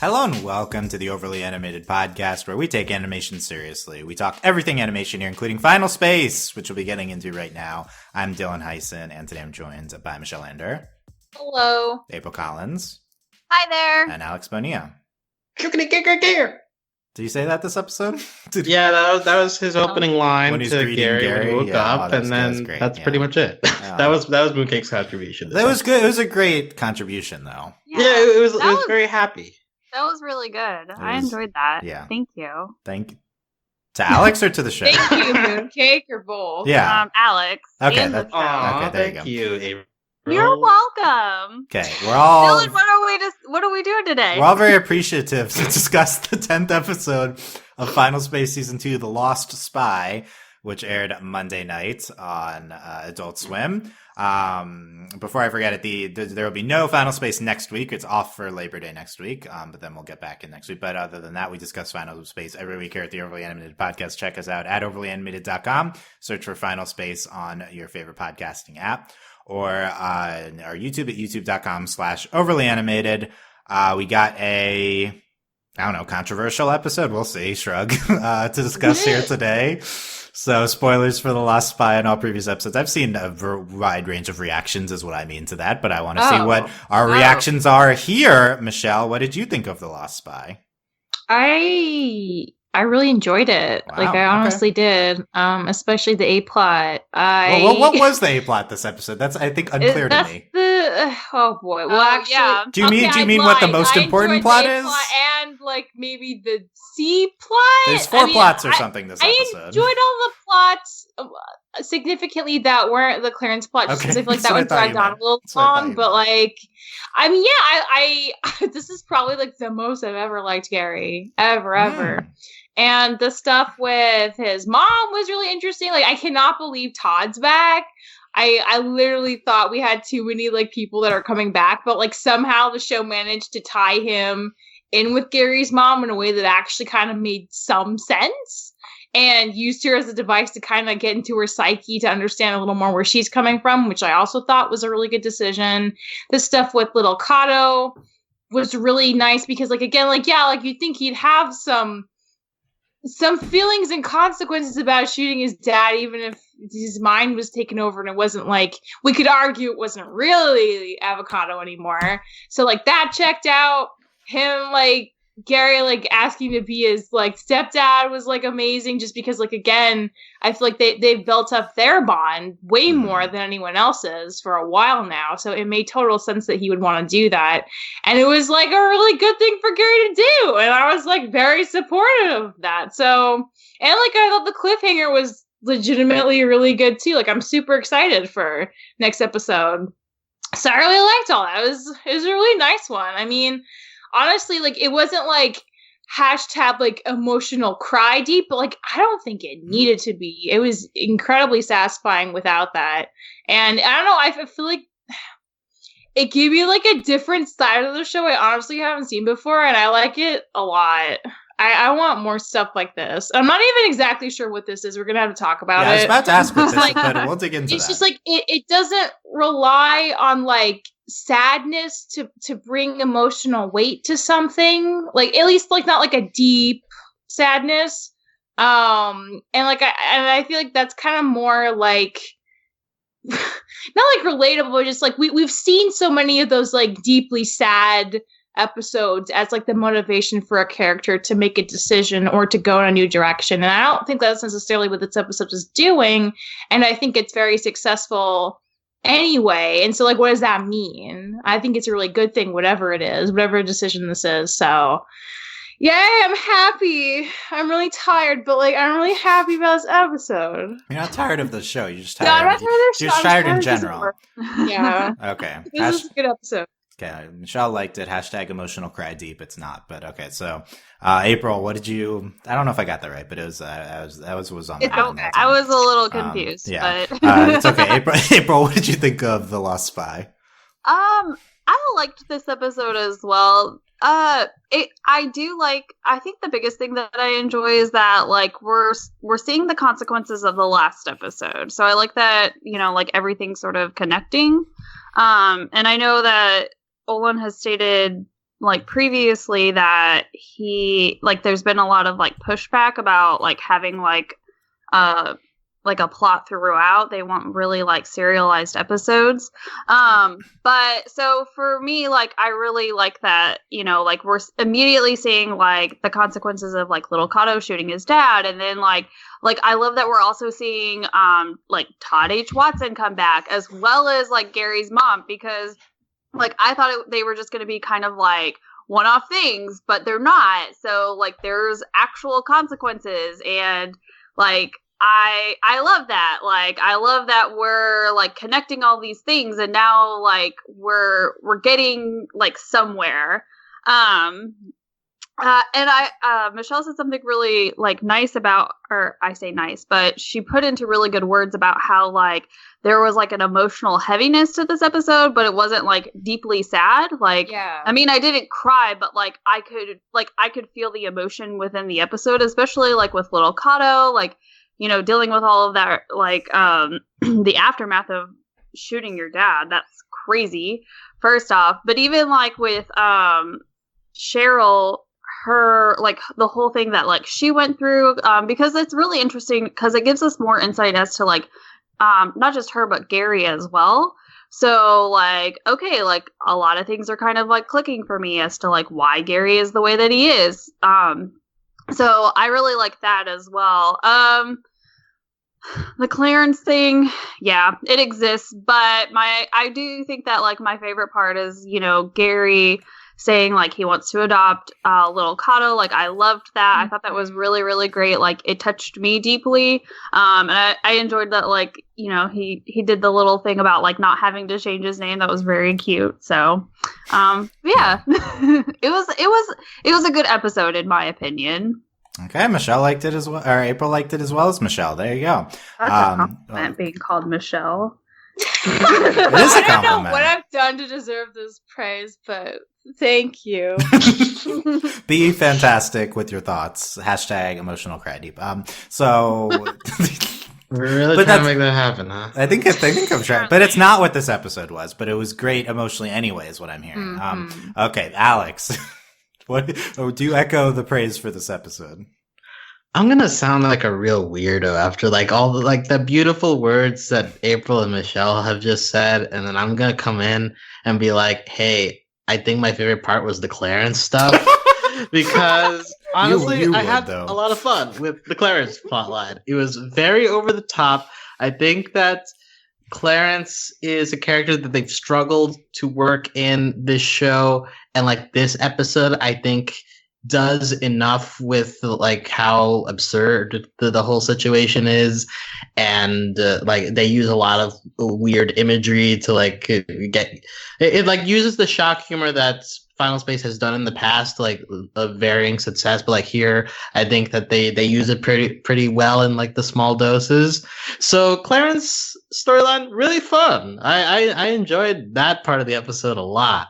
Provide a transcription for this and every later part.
Hello and welcome to the Overly Animated Podcast, where we take animation seriously. We talk everything animation here, including Final Space, which we'll be getting into right now. I'm Dylan Hysen, and today I'm joined by Michelle Anderer. Hello. April Collins. Hi there. And Alex Bonilla. Did you say that this episode? Yeah, that was his opening line when he's to Gary when he woke up, and then that's pretty much it. That was Mooncake's contribution. That was good. It was a great contribution, though. Yeah, it was very happy. That was really good. I enjoyed that. Yeah. Thank you. Thank you. To Alex or to the show? Thank you, Mooncake, or both. Yeah. Alex. Okay. Okay, there thank you, April. You're welcome. Okay, we're all... Dylan, what are we doing today? We're all very appreciative to discuss the 10th episode of Final Space Season 2, The Lost Spy, which aired Monday night on Adult Swim. Before I forget it, there will be no Final Space next week. It's off for Labor Day next week, but then we'll get back in next week. But other than that, we discuss Final Space every week here at the Overly Animated Podcast. Check us out at overlyanimated.com. Search for Final Space on your favorite podcasting app, or our YouTube at youtube.com/overlyanimated. We got a, controversial episode. We'll see. Shrug. To discuss here today. So spoilers for The Lost Spy and all previous episodes. I've seen a wide range of reactions is what I mean to that, but I want to see what our reactions are here. Michelle, what did you think of The Lost Spy? I really enjoyed it. Wow, I honestly did. Especially the A-plot. What was the A-plot this episode? That's, I think, unclear to me. Oh boy. Well, actually, yeah. Do you mean what the most important plot is? And maybe the C plot. There's four plots or something this episode. I enjoyed all the plots significantly that weren't the Clarence plot, just because I feel like that one dragged on a little long. But I this is probably the most I've ever liked Gary ever. And the stuff with his mom was really interesting. I cannot believe Todd's back. I literally thought we had too many people that are coming back, but somehow the show managed to tie him in with Gary's mom in a way that actually kind of made some sense, and used her as a device to kind of get into her psyche to understand a little more where she's coming from, which I also thought was a really good decision. The stuff with little Kato was really nice because you'd think he'd have some feelings and consequences about shooting his dad, even if his mind was taken over and it wasn't we could argue it wasn't really avocado anymore. So that checked out. Him Gary asking to be his stepdad was amazing, just because again I feel they've built up their bond way more than anyone else's for a while now, so it made total sense that he would want to do that, and it was a really good thing for Gary to do, and I was very supportive of that. So, and I thought the cliffhanger was legitimately really good too. I'm super excited for next episode, so I really liked all that. It was a really nice one. I mean, honestly, it wasn't hashtag emotional cry deep, but I don't think it needed to be. It was incredibly satisfying without that. And I don't know, I feel it gave you a different side of the show I honestly haven't seen before, and I like it a lot. I want more stuff like this. I'm not even exactly sure what this is. We're going to have to talk about it. I was about to ask what this is, but we'll dig into it's that. It's just it doesn't rely on sadness to bring emotional weight to something. At least not a deep sadness. And I feel that's kind of more not relatable, but just we've seen so many of those deeply sad episodes as the motivation for a character to make a decision or to go in a new direction. And I don't think that's necessarily what this episode is doing. And I think it's very successful anyway. And so what does that mean? I think it's a really good thing, whatever it is, whatever decision this is. So yay, I'm happy. I'm really tired, but I'm really happy about this episode. You're not tired of the show. You're just tired. No, I'm not tired of the show. You're just tired in general. Yeah. Okay. This is a good episode. Okay, Michelle liked it. Hashtag emotional cry deep. It's not, but okay. So, April, what did you? I don't know if I got that right, but it was was on. I was a little confused. Yeah, but it's okay. April, what did you think of The Lost Spy? I liked this episode as well. I think the biggest thing that I enjoy is that we're seeing the consequences of the last episode. So I like that, everything's sort of connecting. And I know that Olin has stated like previously that he like there's been a lot of like pushback about like having like a plot throughout. They want really like serialized episodes. But so for me, like I really like that, you know, like we're immediately seeing like the consequences of like little Kato shooting his dad, and then like I love that we're also seeing like Todd H. Watson come back, as well as like Gary's mom, because like I thought they were just going to be kind of like one-off things, but they're not. So like there's actual consequences, and like I love that. Like I love that we're like connecting all these things, and now like we're getting like somewhere. And Michelle said something really like nice about, or I say nice, but she put into really good words about how like there was like an emotional heaviness to this episode, but it wasn't like deeply sad. Like, yeah. I mean, I didn't cry, but like I could feel the emotion within the episode, especially like with little Kato, like, you know, dealing with all of that, like the aftermath of shooting your dad. That's crazy, first off. But even like with Cheryl, her like the whole thing that like she went through, because it's really interesting because it gives us more insight as to like not just her but Gary as well. So like, okay, like a lot of things are kind of like clicking for me as to like why Gary is the way that he is. So I really like that as well. The Clarence thing, yeah, it exists, but I do think that like my favorite part is, you know, Gary saying like he wants to adopt little Kato. Like I loved that. I thought that was really, really great. Like it touched me deeply. And I enjoyed that, like, you know, he did the little thing about like not having to change his name. That was very cute. So yeah. it was a good episode in my opinion. Okay, Michelle liked it as well, or April liked it as well as Michelle. There you go. That's a compliment being called Michelle. It is a compliment. I don't know what I've done to deserve this praise, but thank you. Be fantastic with your thoughts. Hashtag emotional cry deep. So we're really trying to make that happen, huh? I think I'm trying, but it's not what this episode was. But it was great emotionally anyway, is what I'm hearing. Okay, Alex. Do you echo the praise for this episode? I'm gonna sound like a real weirdo after like all the like the beautiful words that April and Michelle have just said, and then I'm gonna come in and be like, "Hey, I think my favorite part was the Clarence stuff," because honestly, I had a lot of fun with the Clarence plotline. It was very over the top. I think that Clarence is a character that they've struggled to work in this show, and like this episode, I think does enough with like how absurd the whole situation is, and like they use a lot of weird imagery to like get it like uses the shock humor that Final Space has done in the past, like of varying success, but like here I think that they use it pretty well in like the small doses. So Clarence storyline really fun. I enjoyed that part of the episode a lot.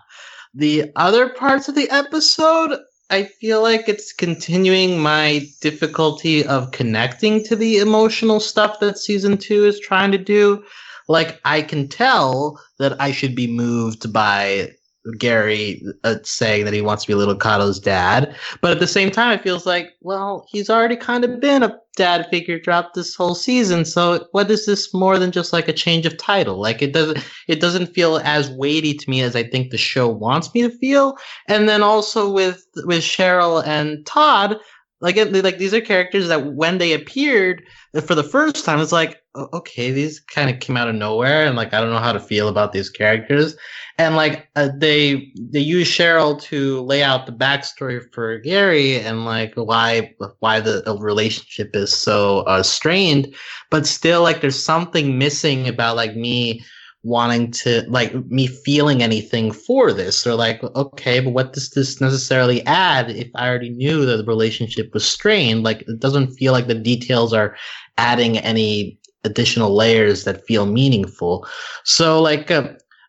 The other parts of the episode, I feel like it's continuing my difficulty of connecting to the emotional stuff that season 2 is trying to do. Like, I can tell that I should be moved by Gary saying that he wants to be little Kato's dad, but at the same time, it feels like, well, he's already kind of been a dad figure throughout this whole season. So, what is this more than just like a change of title? Like, it doesn't feel as weighty to me as I think the show wants me to feel. And then also with Cheryl and Todd, like these are characters that when they appeared for the first time, it's like, okay, these kind of came out of nowhere, and like I don't know how to feel about these characters. And like they use Cheryl to lay out the backstory for Gary and like why the relationship is so strained, but still like there's something missing about like me wanting to like me feeling anything for this, or like, okay, but what does this necessarily add if I already knew that the relationship was strained? Like it doesn't feel like the details are adding any additional layers that feel meaningful. So like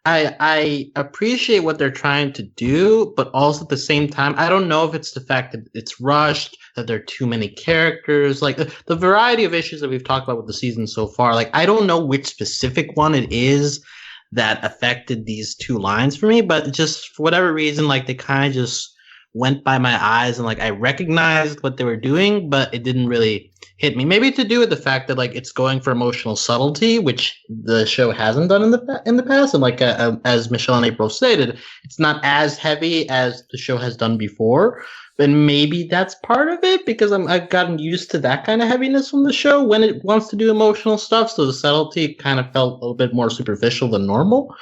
I appreciate what they're trying to do, but also at the same time, I don't know if it's the fact that it's rushed, that there are too many characters, like the variety of issues that we've talked about with the season so far. Like, I don't know which specific one it is that affected these two lines for me, but just for whatever reason, like they kind of just went by my eyes and like I recognized what they were doing, but it didn't really hit me. Maybe to do with the fact that like it's going for emotional subtlety, which the show hasn't done in the past, and like as Michelle and April stated, it's not as heavy as the show has done before. And maybe that's part of it because I've gotten used to that kind of heaviness from the show when it wants to do emotional stuff. So the subtlety kind of felt a little bit more superficial than normal.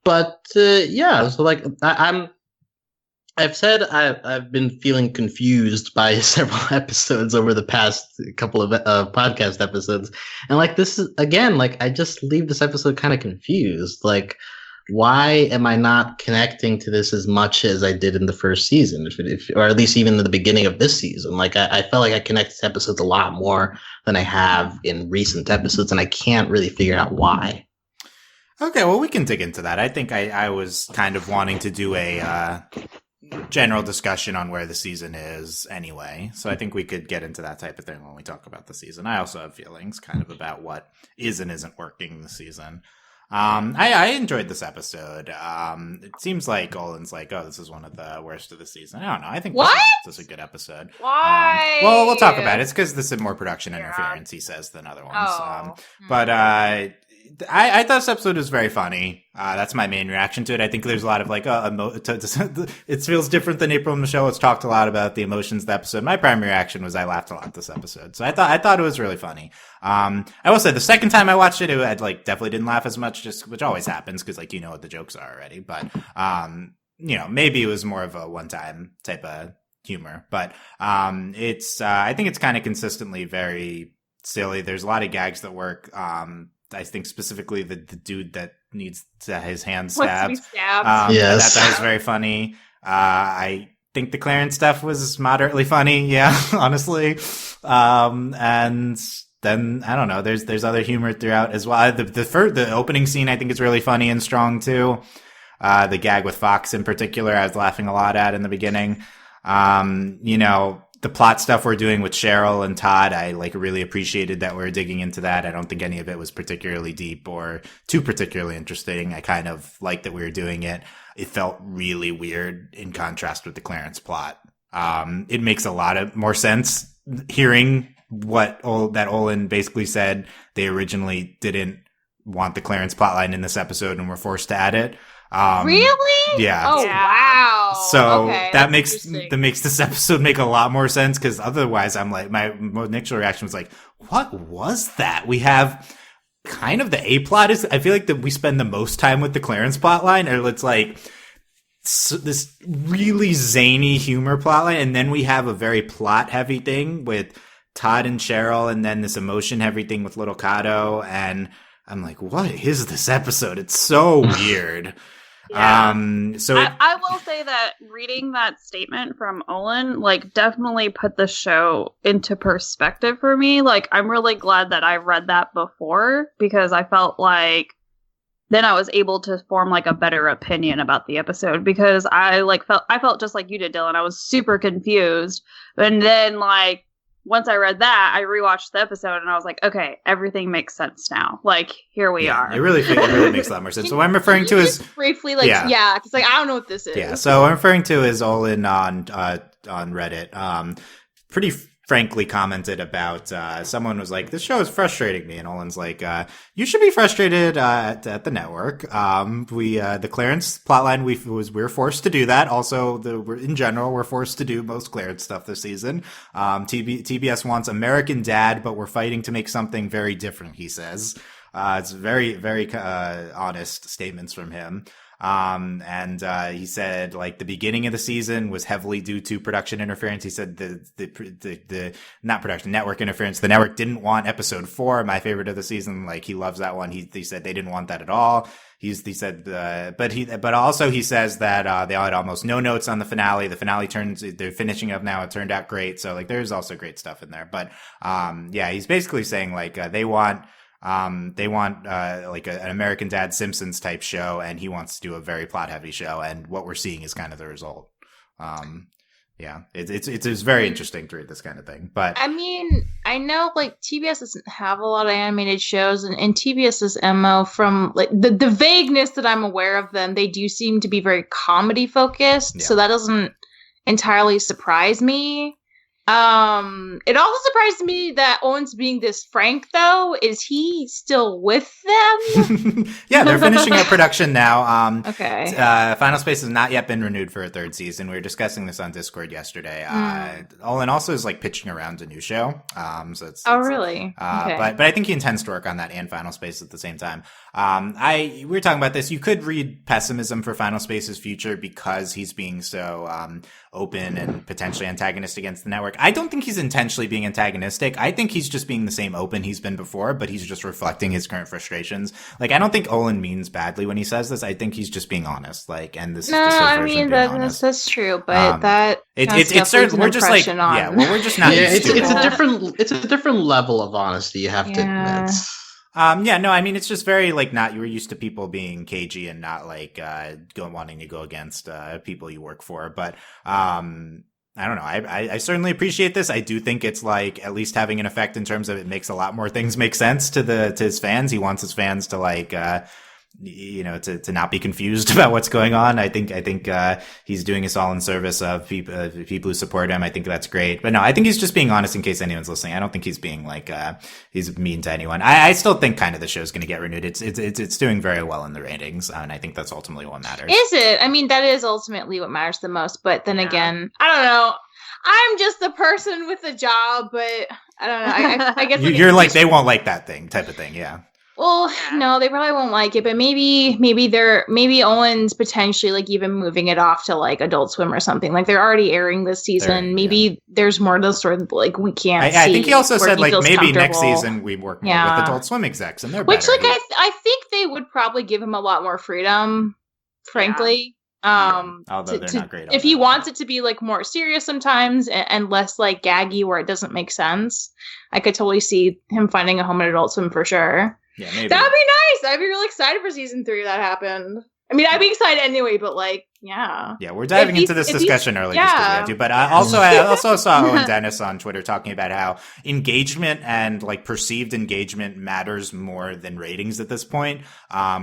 But yeah, so like I've said I've been feeling confused by several episodes over the past couple of podcast episodes, and like this is again like I just leave this episode kind of confused. Like, why am I not connecting to this as much as I did in the first season, or at least even in the beginning of this season? Like I felt like I connected to episodes a lot more than I have in recent episodes, and I can't really figure out why. Okay, well, we can dig into that. I think I was kind of wanting to do a general discussion on where the season is anyway, so I think we could get into that type of thing when we talk about the season. I also have feelings kind of about what is and isn't working this season. I enjoyed this episode. It seems like Olin's like, oh, this is one of the worst of the season. I don't know. I think this is a good episode. Why? Well, we'll talk about it. It's because this is more production interference, he says, than other ones. But I thought this episode was very funny. That's my main reaction to it. I think there's a lot of like, it feels different than April and Michelle. It's talked a lot about the emotions of the episode. My primary reaction was I laughed a lot this episode. So I thought it was really funny. I will say the second time I watched it, I like definitely didn't laugh as much, which always happens because like, you know what the jokes are already. But, maybe it was more of a one-time type of humor. But I think it's kind of consistently very silly. There's a lot of gags that work. I think specifically the dude that needs his hand stabbed. Yes. That was very funny. I think the Clarence stuff was moderately funny. Yeah, honestly. And then I don't know. There's other humor throughout as well. The opening scene I think is really funny and strong too. The gag with Fox in particular, I was laughing a lot at in the beginning. The plot stuff we're doing with Cheryl and Todd, I like really appreciated that we're digging into that. I don't think any of it was particularly deep or too particularly interesting. I kind of liked that we were doing it. It felt really weird in contrast with the Clarence plot. It makes a lot of more sense hearing that Olin basically said they originally didn't want the Clarence plotline in this episode and were forced to add it. Really? Yeah. Oh, wow. So okay, that makes this episode make a lot more sense because otherwise I'm like, my initial reaction was like, what was that? We have kind of the A plot is, I feel like that we spend the most time with the Clarence plotline, or it's like this really zany humor plotline, and then we have a very plot heavy thing with Todd and Cheryl, and then this emotion heavy thing with Little Cato, and I'm like, what is this episode? It's so weird. Yeah. I will say that reading that statement from Olin, like, definitely put the show into perspective for me. Like, I'm really glad that I read that before because I felt like then I was able to form like a better opinion about the episode because I felt just like you did, Dylan. I was super confused, and then like once I read that, I rewatched the episode and I was like, okay, everything makes sense now. Like, here we are. It really makes a lot more sense. So what I'm referring to is briefly, like, yeah, because like I don't know what this is. Yeah, so what I'm referring to is Olin on Reddit. Pretty frankly commented about someone was like, this show is frustrating me, and Olin's like, you should be frustrated at the network. The Clarence plotline we're forced to do that. Also, in general we're forced to do most Clarence stuff this season. TBS wants American Dad, but we're fighting to make something very different, he says. It's very, very honest statements from him. He said like the beginning of the season was heavily due to production interference. He said the not production, network interference. The network didn't want episode 4, my favorite of the season. Like he loves that one. He said they didn't want that at all. He said, but also he says that, they had almost no notes on the finale. The finale they're finishing up now. It turned out great. So like there's also great stuff in there. But, he's basically saying like, they want like an American Dad Simpsons type show, and he wants to do a very plot heavy show, and what we're seeing is kind of the result. It's very interesting to read this kind of thing. But I mean, I know like TBS doesn't have a lot of animated shows, and TBS's MO from like the vagueness that I'm aware of them, they do seem to be very comedy focused, so that doesn't entirely surprise me. It also surprised me that Owen's being this frank, though. Is he still with them? Yeah, they're finishing up production now. Okay. Final Space has not yet been renewed for a third season. We were discussing this on Discord yesterday. Owen also is like pitching around a new show. So it's really? Okay. But I think he intends to work on that and Final Space at the same time. We were talking about this. You could read pessimism for Final Space's future because he's being so open and potentially antagonistic against the network. I don't think he's intentionally being antagonistic. I think he's just being the same open he's been before, but he's just reflecting his current frustrations. Like, I don't think Olin means badly when he says this. I think he's just being honest. Like, and this is just his version of being honest. That's true, but it's certain. We're just like, we're just not. It's a different level of honesty. You have to admit. It's just very like not you're used to people being cagey and not like wanting to go against people you work for. But I don't know. I certainly appreciate this. I do think it's like at least having an effect in terms of it makes a lot more things make sense to his fans. He wants his fans to like to not be confused about what's going on. I think he's doing this all in service of people who support him. I think that's great. But no, I think he's just being honest in case anyone's listening. I don't think he's being like he's mean to anyone. I still think kind of the show's going to get renewed. It's doing very well in the ratings, and I think that's ultimately what matters. Is it? I mean, that is ultimately what matters the most. But then again, I don't know. I'm just the person with a job, but I don't know. I guess you're like they won't like that thing type of thing. Yeah. Well, no, they probably won't like it, but maybe Owen's potentially like even moving it off to like Adult Swim or something. Like they're already airing this season. Maybe there's more to the story that like we can't see. I think he also said like maybe next season we work more with Adult Swim execs and they're better. Which like I think they would probably give him a lot more freedom, frankly. Although they're not great. If he wants it to be like more serious sometimes and less like gaggy where it doesn't make sense, I could totally see him finding a home at Adult Swim for sure. Yeah, maybe. That would be nice. I'd be really excited for season 3 if that happened. I mean, I'd be excited anyway, but like, yeah. Yeah, we're diving into this discussion early just because we had to. But I also saw Owen Dennis on Twitter talking about how engagement and like perceived engagement matters more than ratings at this point,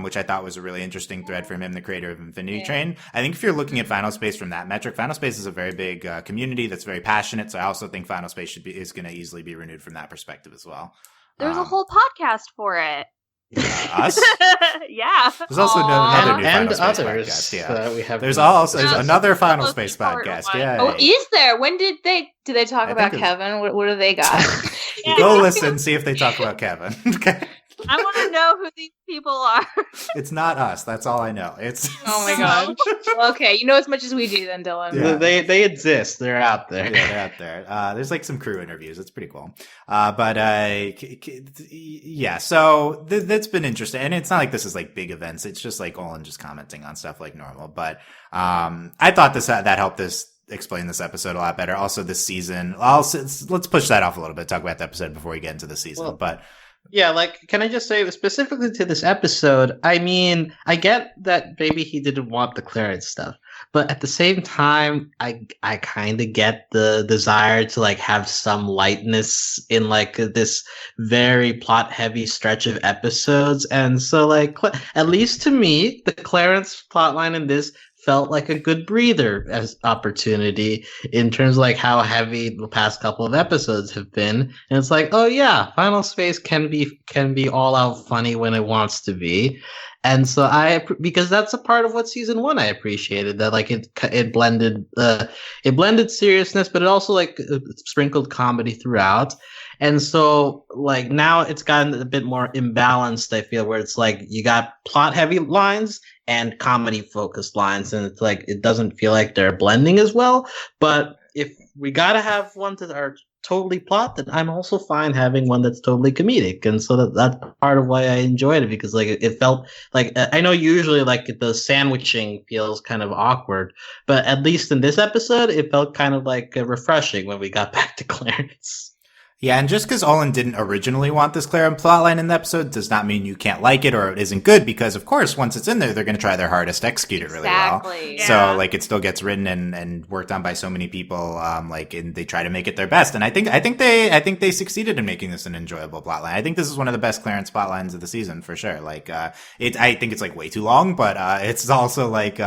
which I thought was a really interesting thread from him, the creator of Infinity Train. I think if you're looking at Final Space from that metric, Final Space is a very big community that's very passionate. So I also think Final Space is going to easily be renewed from that perspective as well. There's a whole podcast for it. Us? Yeah. There's also another new Final Space podcast. Yeah. We have there's another Final Space podcast. Yeah. Oh, is there? When did they talk about Kevin? What do they got? Go listen, see if they talk about Kevin. Okay. I want to know who these people are. It's not us. That's all I know. It's. Oh my god. Well, okay, you know as much as we do, then, Dylan. Yeah. They exist. They're out there. Yeah, they're out there. There's like some crew interviews. It's pretty cool. Yeah. So that's been interesting, and it's not like this is like big events. It's just like Olin just commenting on stuff like normal. But I thought that helped this explain this episode a lot better. Also, this season. Let's push that off a little bit. Talk about the episode before we get into the season. But. Yeah, like, can I just say specifically to this episode, I mean, I get that maybe he didn't want the Clarence stuff, but at the same time, I kind of get the desire to, like, have some lightness in, like, this very plot-heavy stretch of episodes, and so, like, at least to me, the Clarence plotline in this felt like a good breather as opportunity in terms of like how heavy the past couple of episodes have been. And it's like, oh yeah, Final Space can be all out funny when it wants to be. And so because that's a part of what season 1 I appreciated, that like it blended seriousness, but it also like sprinkled comedy throughout. And so, like, now it's gotten a bit more imbalanced, I feel, where it's like you got plot-heavy lines and comedy-focused lines, and it's like it doesn't feel like they're blending as well. But if we gotta have one that are totally plot, then I'm also fine having one that's totally comedic. And so that's part of why I enjoyed it, because like it felt like, I know usually like the sandwiching feels kind of awkward, but at least in this episode, it felt kind of like refreshing when we got back to Clarence. Yeah, and just because Olin didn't originally want this Clarence plotline in the episode does not mean you can't like it or it isn't good, because of course once it's in there, they're going to try their hardest to execute it really well. Exactly. Yeah. So like it still gets written and worked on by so many people, and they try to make it their best. And I think they succeeded in making this an enjoyable plotline. I think this is one of the best Clarence plotlines of the season for sure. Like I think it's like way too long, but it's also like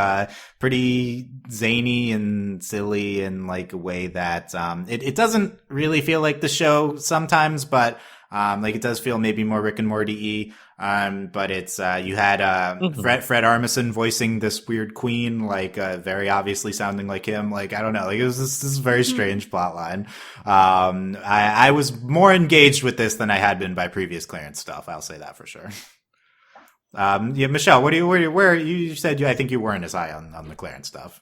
pretty zany and silly in like a way that it doesn't really feel like the show sometimes, but like it does feel maybe more Rick and Morty-y. But it's you had Fred Armisen voicing this weird queen, like very obviously sounding like him. Like I don't know, like it was this very strange plot line. I was more engaged with this than I had been by previous Clarence stuff. I'll say that for sure. Yeah, Michelle, where you said I think you weren't as high on the Clarence stuff.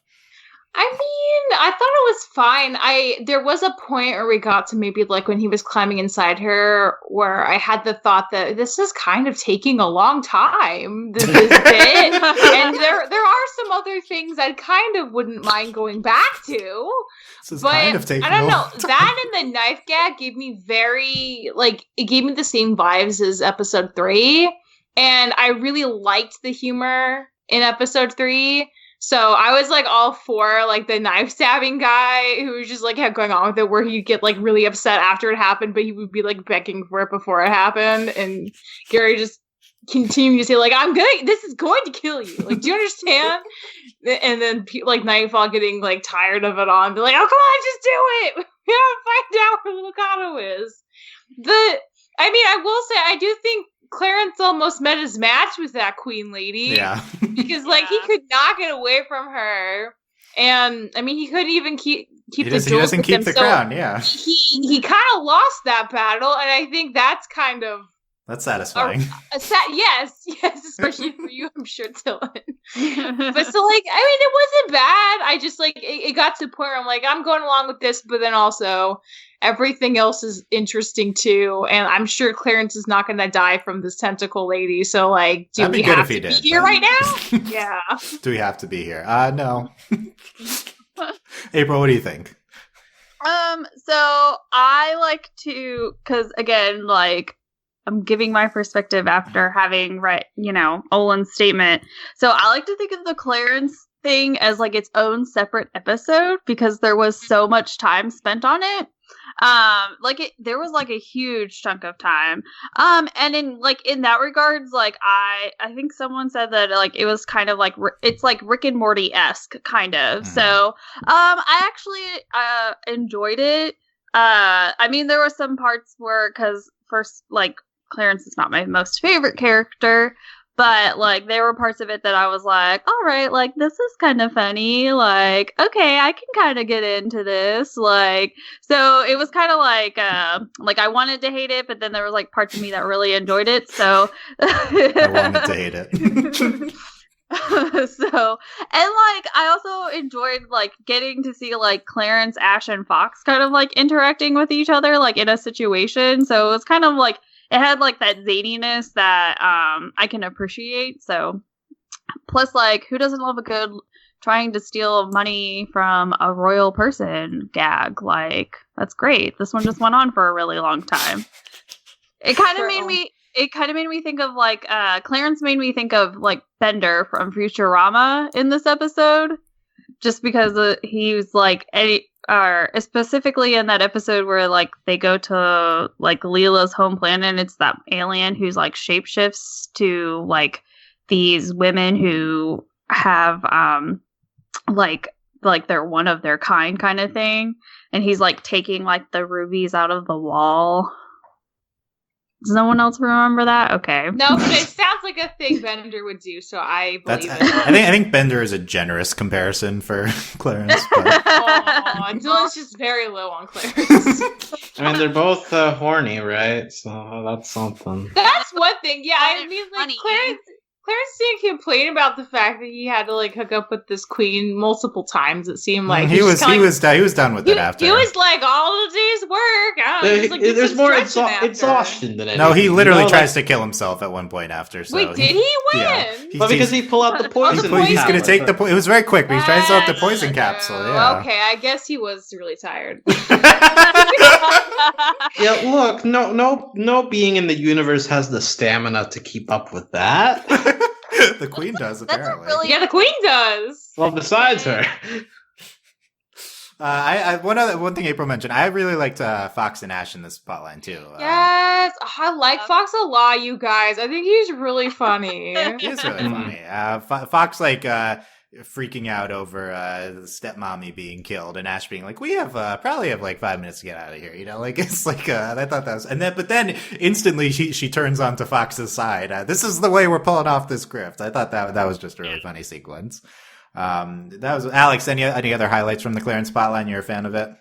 I mean, I thought it was fine. There was a point where we got to maybe like when he was climbing inside her where I had the thought that this is kind of taking a long time, this bit. And there are some other things I kind of wouldn't mind going back to. This is but kind of taking I don't a know. long time. That and the knife gag gave me it gave me the same vibes as episode 3. And I really liked the humor in episode 3. So I was like all for like the knife stabbing guy who was just like kept going on with it, where he'd get like really upset after it happened, but he would be like begging for it before it happened. And Gary just continued to say like, this is going to kill you. Like, do you understand? And then like Nightfall getting like tired of it all and be like, oh, come on, just do it. We gotta find out where Lucado is. I will say, I do think Clarence almost met his match with that queen lady. Yeah. Because like he could not get away from her. And I mean he couldn't even keep He the doesn't keep the crown, yeah. He kind of lost that battle, and I think that's kind of That's satisfying. yes, especially for you, I'm sure, Dylan. But so like, I mean, it wasn't bad. I just like it got to the point where I'm like, I'm going along with this, but then also everything else is interesting too, and I'm sure Clarence is not going to die from this tentacle lady. So like, do we have to be here right now? Yeah. Do we have to be here? No. April, what do you think? So I like to, because again, like, I'm giving my perspective after having read, Olin's statement. So I like to think of the Clarence thing as like its own separate episode because there was so much time spent on it. There was like a huge chunk of time. And in that regards, like I think someone said that like it was kind of like it's like Rick and Morty-esque kind of. So, I actually enjoyed it. I mean, there were some parts where, because first, like, Clarence is not my most favorite character, but like there were parts of it that I was like, all right, like this is kind of funny, like okay, I can kind of get into this, like, so it was kind of like I wanted to hate it, but then there was like parts of me that really enjoyed it, so I wanted to hate it. So, and like I also enjoyed like getting to see like Clarence, Ash, and Fox kind of like interacting with each other like in a situation, so it was kind of like it had like that zaniness that I can appreciate. So plus like who doesn't love a good trying to steal money from a royal person gag? Like that's great. This one just went on for a really long time. It kind of made me think of like Clarence made me think of like Bender from Futurama in this episode, just because he was like specifically in that episode where like they go to like Leela's home planet and it's that alien who's like shapeshifts to like these women who have like they're one of their kind of thing, and he's like taking like the rubies out of the wall. Does no one else remember that? Okay. No, but it sounds like a thing Bender would do, so I believe it. I think Bender is a generous comparison for Clarence. But... Dylan's just very low on Clarence. I mean, they're both horny, right? So that's something. That's one thing. Yeah, I mean, like Clarence Clarence didn't complain about the fact that he had to like hook up with this queen multiple times. It seemed like he was done with it after. He was like all the day's work. I don't know, like, there's more exhaustion than anything. No, he literally tries to kill himself at one point after. So wait, did he win? Yeah. But because he pulled out the poison. He's going to take the. It was very quick, but he's trying to sell up the poison capsule. Yeah. Okay, I guess he was really tired. Yeah, look, no being in the universe has the stamina to keep up with that. The queen does, apparently. Yeah, the queen does. Well, besides her. One thing April mentioned, I really liked Fox and Ash in this plotline too. Yes, I like Fox a lot, you guys. I think he's really funny. He is really funny. Fox freaking out over stepmommy being killed, and Ash being like, "We have probably have like 5 minutes to get out of here." You know, like it's like I thought that was, but then instantly she turns onto Fox's side. This is the way we're pulling off this grift. I thought that was just a really funny sequence. That was Alex. Any other highlights from the Clarence spotline? You're a fan of it?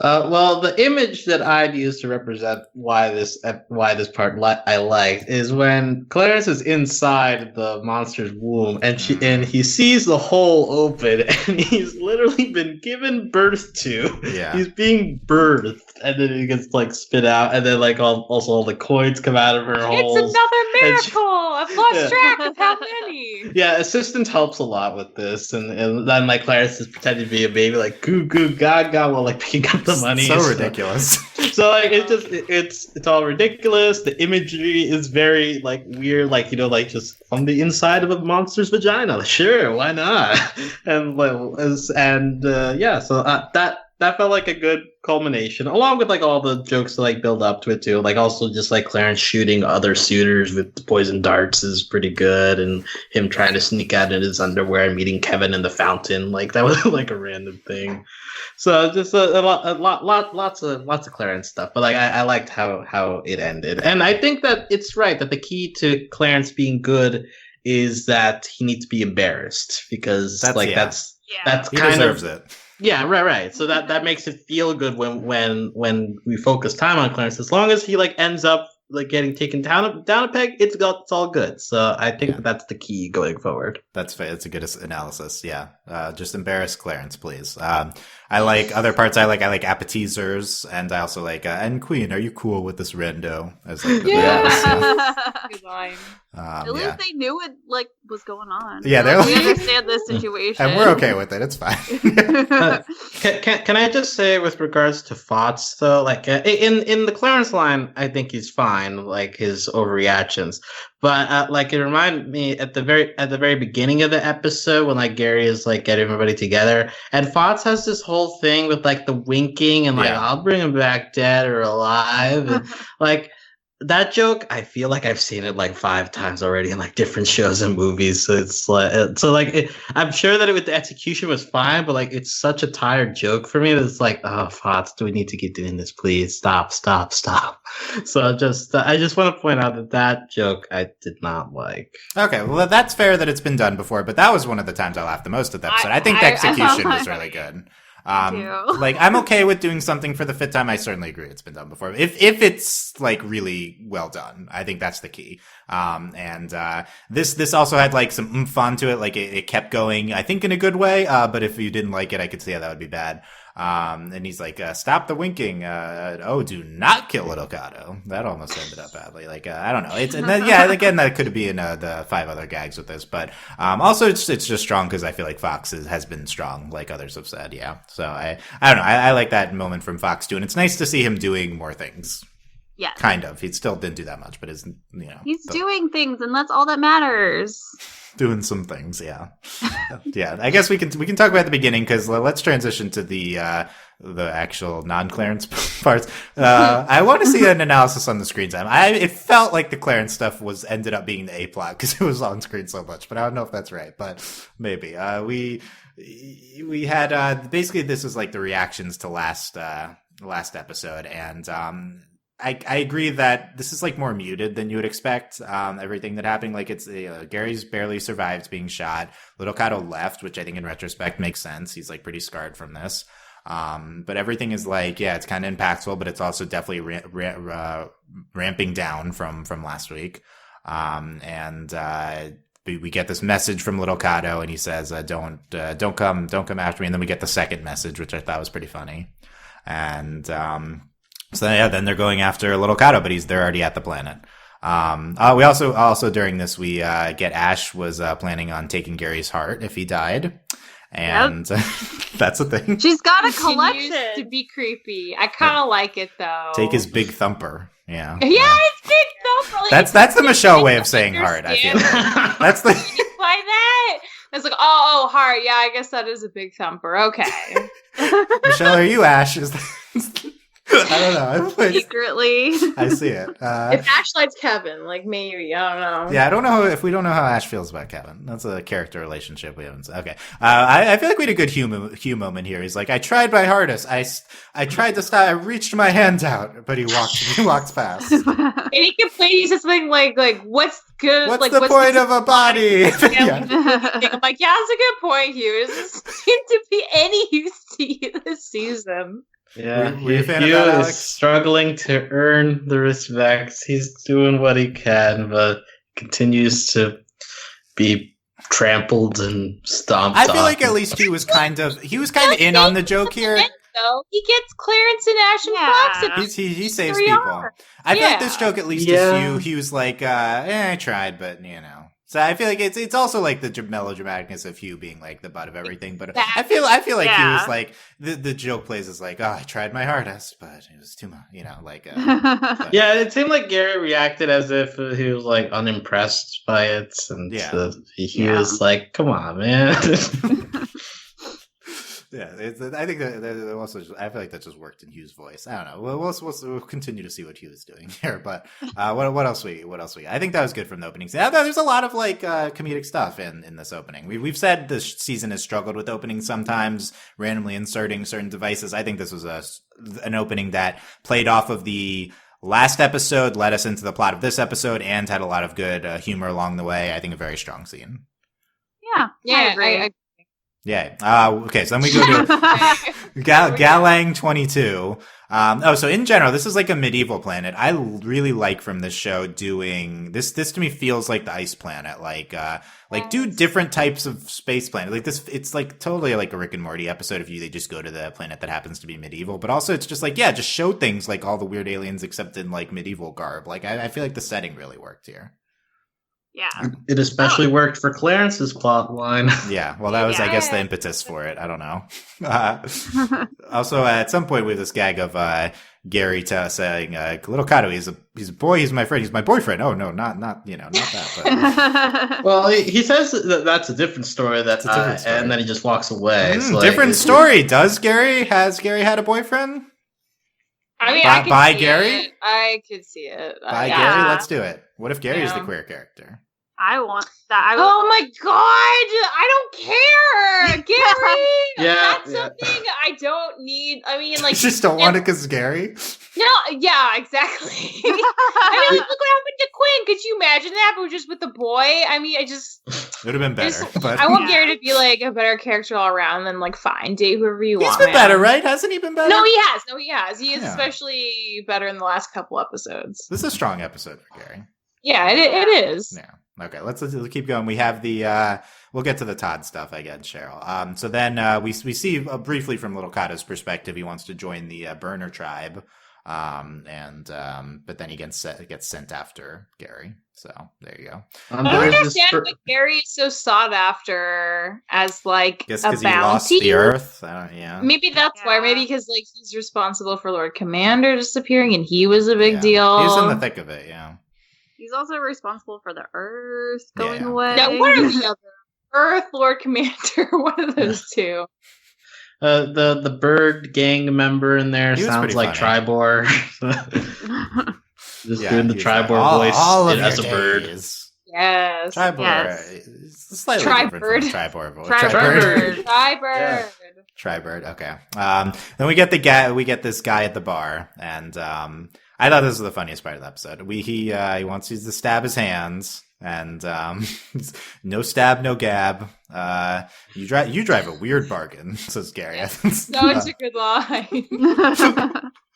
Well, the image that I'd use to represent why this part I liked is when Clarence is inside the monster's womb and he sees the hole open and he's literally been given birth to. Yeah, he's being birthed and then he gets like spit out and then like all the coins come out of her holes. It's another miracle. I've lost track of how many. Yeah, assistant helps a lot with this, and then like Clarence is pretending to be a baby, like goo goo gaga, while like picking up the money. So ridiculous. So like it's all ridiculous. The imagery is very like weird, like like just from the inside of a monster's vagina. Like, sure, why not? And so that felt like a good culmination, along with like all the jokes to like build up to it too. Like also just like Clarence shooting other suitors with poison darts is pretty good, and him trying to sneak out in his underwear and meeting Kevin in the fountain, like that was like a random thing. So just lots of Clarence stuff, but like I liked how it ended, and I think that it's right that the key to Clarence being good is that he needs to be embarrassed, because that's he kind deserves of it. Yeah, right. So that makes it feel good when we focus time on Clarence. As long as he like ends up like getting taken down a peg, it's all good. So I think that's the key going forward. That's fair. It's a good analysis. Yeah. Just embarrass Clarence, please. I like other parts. I like appetizers, and I also like and Queen. Are you cool with this rando? As like Good line. At least they knew it was going on. Yeah, they're we understand this situation, and we're okay with it. It's fine. Can I just say with regards to Fox though, like in the Clarence line, I think he's fine, like his overreactions. But like it reminded me at the very beginning of the episode when like Gary is like getting everybody together, and Fox has this whole thing with like the winking and like I'll bring him back dead or alive, and like that joke. I feel like I've seen it like 5 times already in like different shows and movies. So it's like I'm sure that the execution was fine, but like it's such a tired joke for me that it's like, oh, Fox, do we need to keep doing this? Please stop. So I just want to point out that joke I did not like. Okay, well that's fair that it's been done before, but that was one of the times I laughed the most at the episode. I think the execution was really good. Like I'm okay with doing something for the 5th time. I certainly agree it's been done before. If it's like really well done, I think that's the key. This also had like some oomph onto it. Like it kept going, I think in a good way. But if you didn't like it, I could see how that would be bad. And he's like, stop the winking. Do not kill little Gato. That almost ended up badly. Like, I don't know. Again, that could be in the 5 other gags with this, but, also it's just strong because I feel like Fox has been strong, like others have said. Yeah. So I don't know. I like that moment from Fox too. And it's nice to see him doing more things. Yeah. Kind of. He still didn't do that much, but he's doing things, and that's all that matters. Doing some things, yeah. Yeah, I guess we can talk about the beginning, because let's transition to the actual non-Clarence parts. I want to see an analysis on the screen time. It felt like the Clarence stuff ended up being the A plot because it was on screen so much, but I don't know if that's right. But maybe we had basically this is like the reactions to last episode, and I agree that this is like more muted than you would expect. Everything that happened, like it's Gary's barely survived being shot. Little Kato left, which I think in retrospect makes sense. He's like pretty scarred from this. But everything is like, it's kind of impactful, but it's also definitely ramping down from last week. we get this message from Little Kato, and he says, don't come after me. And then we get the second message, which I thought was pretty funny. And, then they're going after Little Kato, but they're already at the planet. We also during this, we, get Ash was, planning on taking Gary's heart if he died. And that's the thing. She's got a Continues collection. to be creepy. I kind of like it though. Take his big thumper. Yeah. Yeah, it's big thumper. Like, That's the Michelle way of saying heart, I feel like. That's the Why that? It's like, oh, heart. Yeah, I guess that is a big thumper. Okay. Michelle, are you Ash? I don't know. Secretly. I see it. If Ash likes Kevin, like maybe, I don't know. Yeah, I don't know if we don't know how Ash feels about Kevin. That's a character relationship we haven't. Okay, I feel like we had a good Hugh moment here. He's like, I tried my hardest. I tried to stop. I reached my hand out, but he walked past. And he complains. He says something like, what's good? What's like, the point of a body? Yeah. I'm like, yeah, that's a good point, Hugh. It doesn't seem to be any use to you this season. Yeah, Were you a fan of Hugh that, is Alex? struggling to earn the respect. He's doing what he can, but continues to be trampled and stomped I feel on. like at least he was kind of in on the joke here. So he gets Clarence and Ash and Fox. He saves Three people. are. I feel like Yeah. this joke at least Yeah. is Hugh. He was like, I tried, but you know. So I feel like it's also like the melodramaticness of Hugh being like the butt of everything. But I feel like Hugh was like the joke plays is like, oh, I tried my hardest, but it was too much, you know, like. But- Yeah, it seemed like Gary reacted as if he was like unimpressed by it, and he was like, "Come on, man." Yeah, I think that also. I feel like that just worked in Hugh's voice. I don't know. We'll continue to see what Hugh is doing here. But what else we? I think that was good from the opening. There's a lot of like comedic stuff in this opening. We've said this season has struggled with openings sometimes, randomly inserting certain devices. I think this was an opening that played off of the last episode, led us into the plot of this episode, and had a lot of good humor along the way. I think a very strong scene. Yeah, I agree. Yeah. Okay. So then we go to Galang 22. So in general, this is like a medieval planet. I really like from this show doing this. This to me feels like the ice planet. Like do different types of space planet. Like this, it's like totally like a Rick and Morty episode. If they just go to the planet that happens to be medieval, but also it's just like, just show things like all the weird aliens except in like medieval garb. Like I feel like the setting really worked here. Yeah. It especially worked for Clarence's plot line. Yeah, well, that was, I guess, the impetus for it. I don't know. Also, at some point, we have this gag of Gary saying, "Little Kato, he's a boy. He's my friend. He's my boyfriend." Oh no, not not that. But Well, he says that's a different story. That's a different story. And then he just walks away. So, different story. Has Gary had a boyfriend? I mean, by Gary? It. I could see it. By Gary, let's do it. What if Gary's the queer character? I want that. Oh my god! I don't care, Gary. That's something I don't need. I mean, like, you just don't want it because Gary. No, yeah, exactly. I mean, like, look what happened to Quinn. Could you imagine that? But just with the boy. I mean, it would have been better. But I want Gary to be like a better character all around. Than like, fine, date whoever you want. He's been better, right? Hasn't he been better? No, he has. He is especially better in the last couple episodes. This is a strong episode for Gary. Yeah, it is. Yeah. Okay, let's keep going. We have the we'll get to the Todd stuff, I guess, Cheryl. So then we see briefly from Little Kata's perspective, he wants to join the Burner tribe, but then he gets sent after Gary. So there you go. I don't understand why Gary is so sought after as like a bounty. He lost the Earth. Maybe that's why. Maybe because like he's responsible for Lord Commander disappearing, and he was a big deal. He was in the thick of it. Yeah. He's also responsible for the Earth going away. Yeah, what are the other? Earth, Lord Commander, one of those two. The bird gang member in there sounds like Tribor. Just doing the Tribor voice as a bird. Yes. Tribor. Slightly different from Tribor voice. Tribird. Okay. Then we get this guy at the bar, and I thought this was the funniest part of the episode. He wants to stab his hands, and no stab, no gab. You drive a weird bargain, says Gary. No, it's a good line.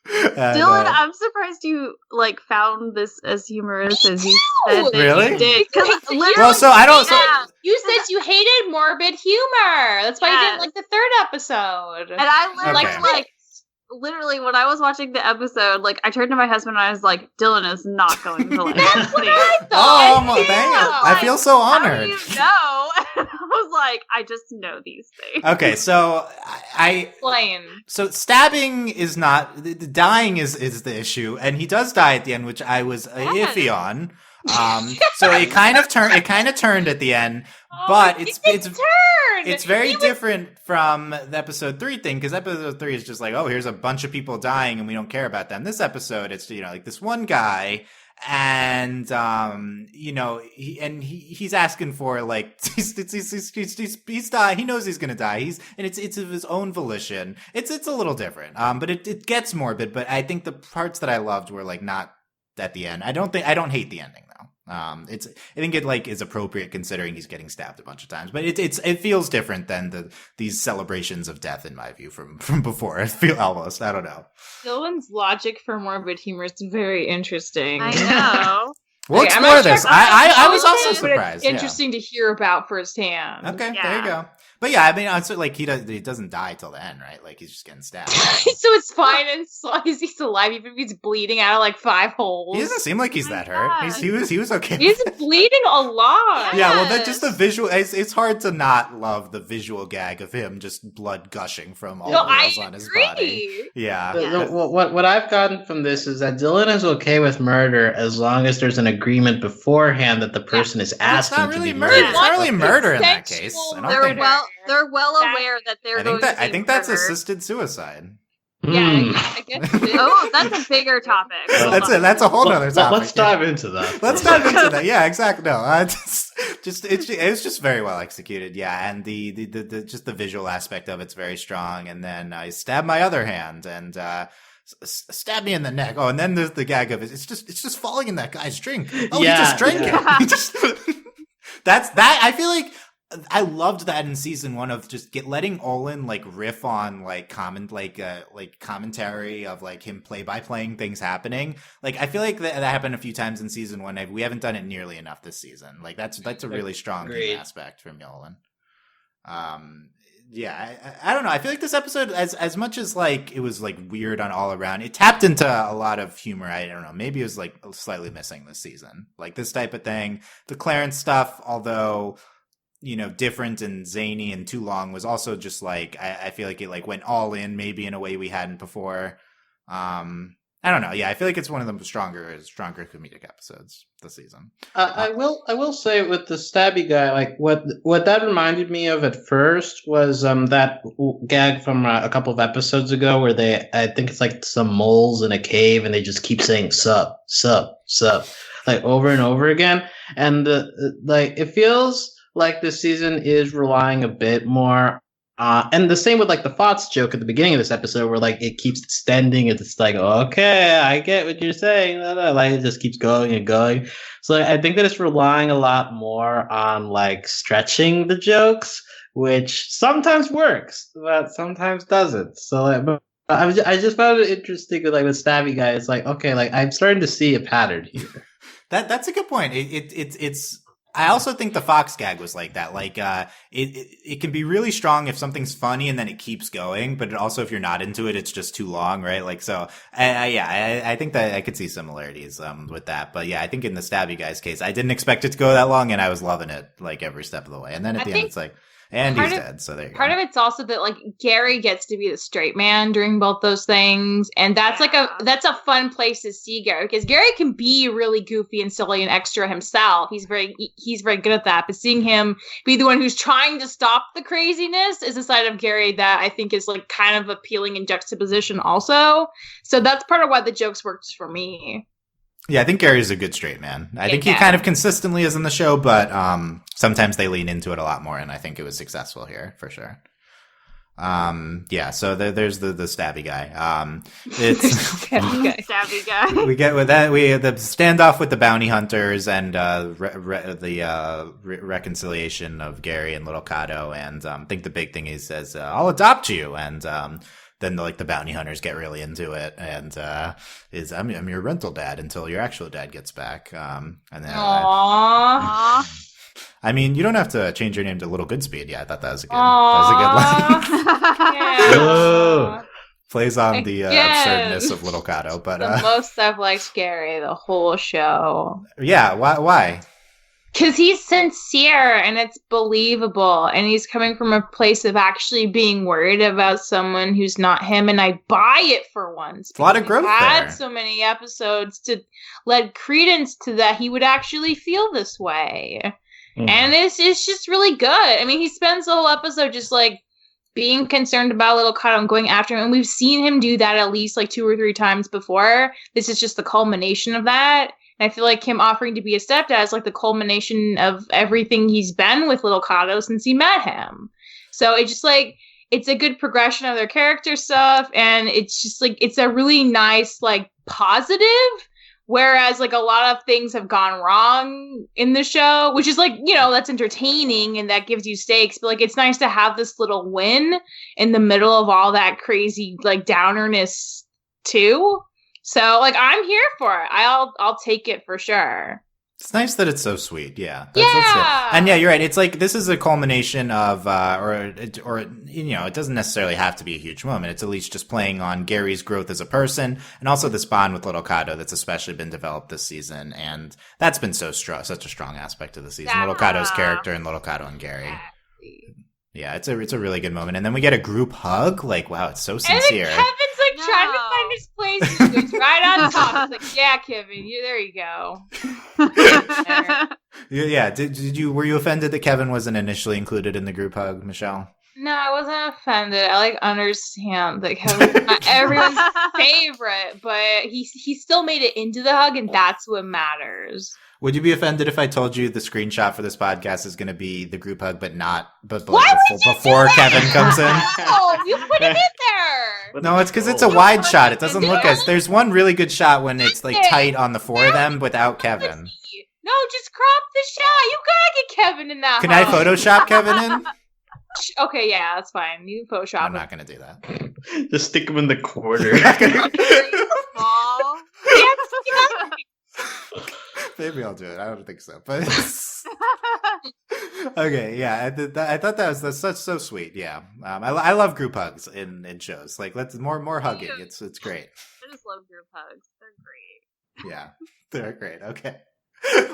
Dylan, I'm surprised you like found this as humorous as you said that Really? you did. Because Well, so I don't. So, You said you hated morbid humor. That's why you didn't Yes. like the third episode. And I literally Okay. like literally when I was watching the episode, like I turned to my husband and I was like, Dylan is not going to like That's this what scene. I oh, thought. dang it! I feel so How do honored. you know? And I was like, I just know these things. Okay, so I Explain. so stabbing is not the dying is the issue, and he does die at the end, which I was iffy on. So it kind of turned at the end, but it's very different from the episode 3 thing, because episode 3 is just like, oh, here's a bunch of people dying and we don't care about them. This episode, it's, you know, like this one guy, and you know, he's asking for like he's die. He knows he's gonna die. It's of his own volition. It's a little different. But it gets morbid. But I think the parts that I loved were like not at the end. I don't hate the ending though. I think it like is appropriate considering he's getting stabbed a bunch of times, but it feels different than these celebrations of death in my view from before. I feel almost, I don't know. Dylan's logic for morbid humor is very interesting. I know. We'll Okay, I'm explore not this. sure- I was also but it's surprised. interesting to hear about firsthand. Okay, Yeah. there you go. But yeah, I mean, also like he doesn't die till the end, right? Like he's just getting stabbed. So it's fine as long as he's alive, even if he's bleeding out of like 5 holes. He doesn't seem like he's Oh my that hurt. God. He was okay. He's bleeding a lot. Yeah, well, that just the Yes. visual. It's hard to not love the visual gag of him just blood gushing from all No, the I holes on his body. agree. Yeah. Yeah. What I've gotten from this is that Dylan is okay with murder as long as there's an agreement beforehand that the person is Well, it's asking not to really be murder. murdered. It's not really murder in that case. Consensual I don't They're think. well That- aware that they're I going think to be I think that's murdered. assisted suicide. Yeah, Hmm. I guess it is. Oh, that's a bigger topic. Hold That's on. it. That's a whole other topic. Let's dive into that. Let's dive into that. Yeah, exactly. No, it was just very well executed. Yeah, and the just the visual aspect of it's very strong. And then I stab my other hand and stab me in the neck. Oh, and then there's the gag of it. It's just falling in that guy's drink. Oh, he Yeah, just drank yeah. it. He just that's that. I feel like I loved that in season 1 of just letting Olin like riff on like commentary of like him play by playing things happening. Like I feel like that happened a few times in season 1. We haven't done it nearly enough this season. Like that's a really strong Agreed. theme aspect from Olin. Yeah, I don't know. I feel like this episode, as much as like it was like weird on all around, it tapped into a lot of humor. I don't know. Maybe it was like slightly missing this season, like this type of thing. The Clarence stuff, although you know different and zany and too long, was also just like I feel like it like went all in, maybe in a way we hadn't before. I don't know. Yeah, I feel like it's one of the stronger comedic episodes this season. I will say with the stabby guy, like what that reminded me of at first was that gag from a couple of episodes ago where I think it's like some moles in a cave and they just keep saying sup sup sup like over and over again, and like it feels like this season is relying a bit more. And the same with like the thoughts joke at the beginning of this episode where like it keeps extending. It's like, okay, I get what you're saying. Like it just keeps going and going. So I think that it's relying a lot more on like stretching the jokes, which sometimes works, but sometimes doesn't. So like, but I just found it interesting with like the stabby guy. It's like, okay, like I'm starting to see a pattern here. That's a good point. It's. I also think the Fox gag was like that. Like, it can be really strong if something's funny and then it keeps going, but also if you're not into it, it's just too long, right? Like, so, I think that I could see similarities, with that. But yeah, I think in the Stabby Guy's case, I didn't expect it to go that long and I was loving it, like, every step of the way. And then at the end, it's like, and he's dead, so there you go. Part of it's also that like Gary gets to be the straight man during both those things, and that's like that's a fun place to see Gary, because Gary can be really goofy and silly and extra himself. He's very good at that. But seeing him be the one who's trying to stop the craziness is a side of Gary that I think is like kind of appealing in juxtaposition also. So that's part of why the jokes works for me. Yeah, I think Gary's a good straight man. I think he kind of consistently is in the show, but sometimes they lean into it a lot more, and I think it was successful here for sure. Yeah, so there's the stabby guy. It's Stabby guy. we get with that the standoff with the bounty hunters and reconciliation of Gary and Little Cato, and I think the big thing he says, "I'll adopt you," and then the bounty hunters get really into it, and I'm your rental dad until your actual dad gets back. And then Aww. I mean, you don't have to change your name to Little Goodspeed. Yeah, I thought that was a good line. Yeah. Plays on the absurdness of Little Kato, but The most I've liked Gary the whole show. Yeah, why? Because he's sincere and it's believable, and he's coming from a place of actually being worried about someone who's not him, and I buy it for once. It's a lot of growth We've had there. so many episodes to lend credence to that he would actually feel this way. Mhm. And it's just really good. I mean, he spends the whole episode just like being concerned about little Kato and going after him, and we've seen him do that at least like 2 or 3 times before. This is just the culmination of that. And I feel like him offering to be a stepdad is like the culmination of everything he's been with little Kato since he met him. So it's just like, it's a good progression of their character stuff, and it's just like, it's a really nice like positive. Whereas, like, a lot of things have gone wrong in the show, which is, like, you know, that's entertaining and that gives you stakes. But, like, it's nice to have this little win in the middle of all that crazy, like, downerness, too. So, like, I'm here for it. I'll take it for sure. It's nice that it's so sweet. Yeah. Yeah. That's it. And yeah, you're right. It's like, this is a culmination of, or, you know, it doesn't necessarily have to be a huge moment. It's at least just playing on Gary's growth as a person, and also this bond with little Kato that's especially been developed this season. And that's been such a strong aspect of the season. Little Kato's character and little Kato and Gary. Yeah, it's a really good moment. And then we get a group hug. Like, wow, it's so sincere. And then Kevin's like trying to find his place. He goes right on top. It's like, yeah, Kevin, there you go. Yeah. Did you were you offended that Kevin wasn't initially included in the group hug, Michelle? No, I wasn't offended. I like understand that Kevin's not everyone's favorite, but he still made it into the hug, and that's what matters. Would you be offended if I told you the screenshot for this podcast is going to be the group hug, but Why would you before do that? Kevin comes in? Oh, you put it in there. No, it's because it's a wide shot. It doesn't look as. There's one really good shot when it's like tight on the 4 of them without Kevin. No, just crop the shot. You gotta get Kevin in that. Can I hug. Photoshop Kevin in? Okay, yeah, that's fine. You can Photoshop. I'm not going to do that. Just stick him in the corner. Aw. Maybe I'll do it. I don't think so, but okay, yeah. I thought that's so sweet. Yeah, I love group hugs in shows. Like, let's more hugging. It's great. I just love group hugs. They're great. Yeah, they're great. Okay,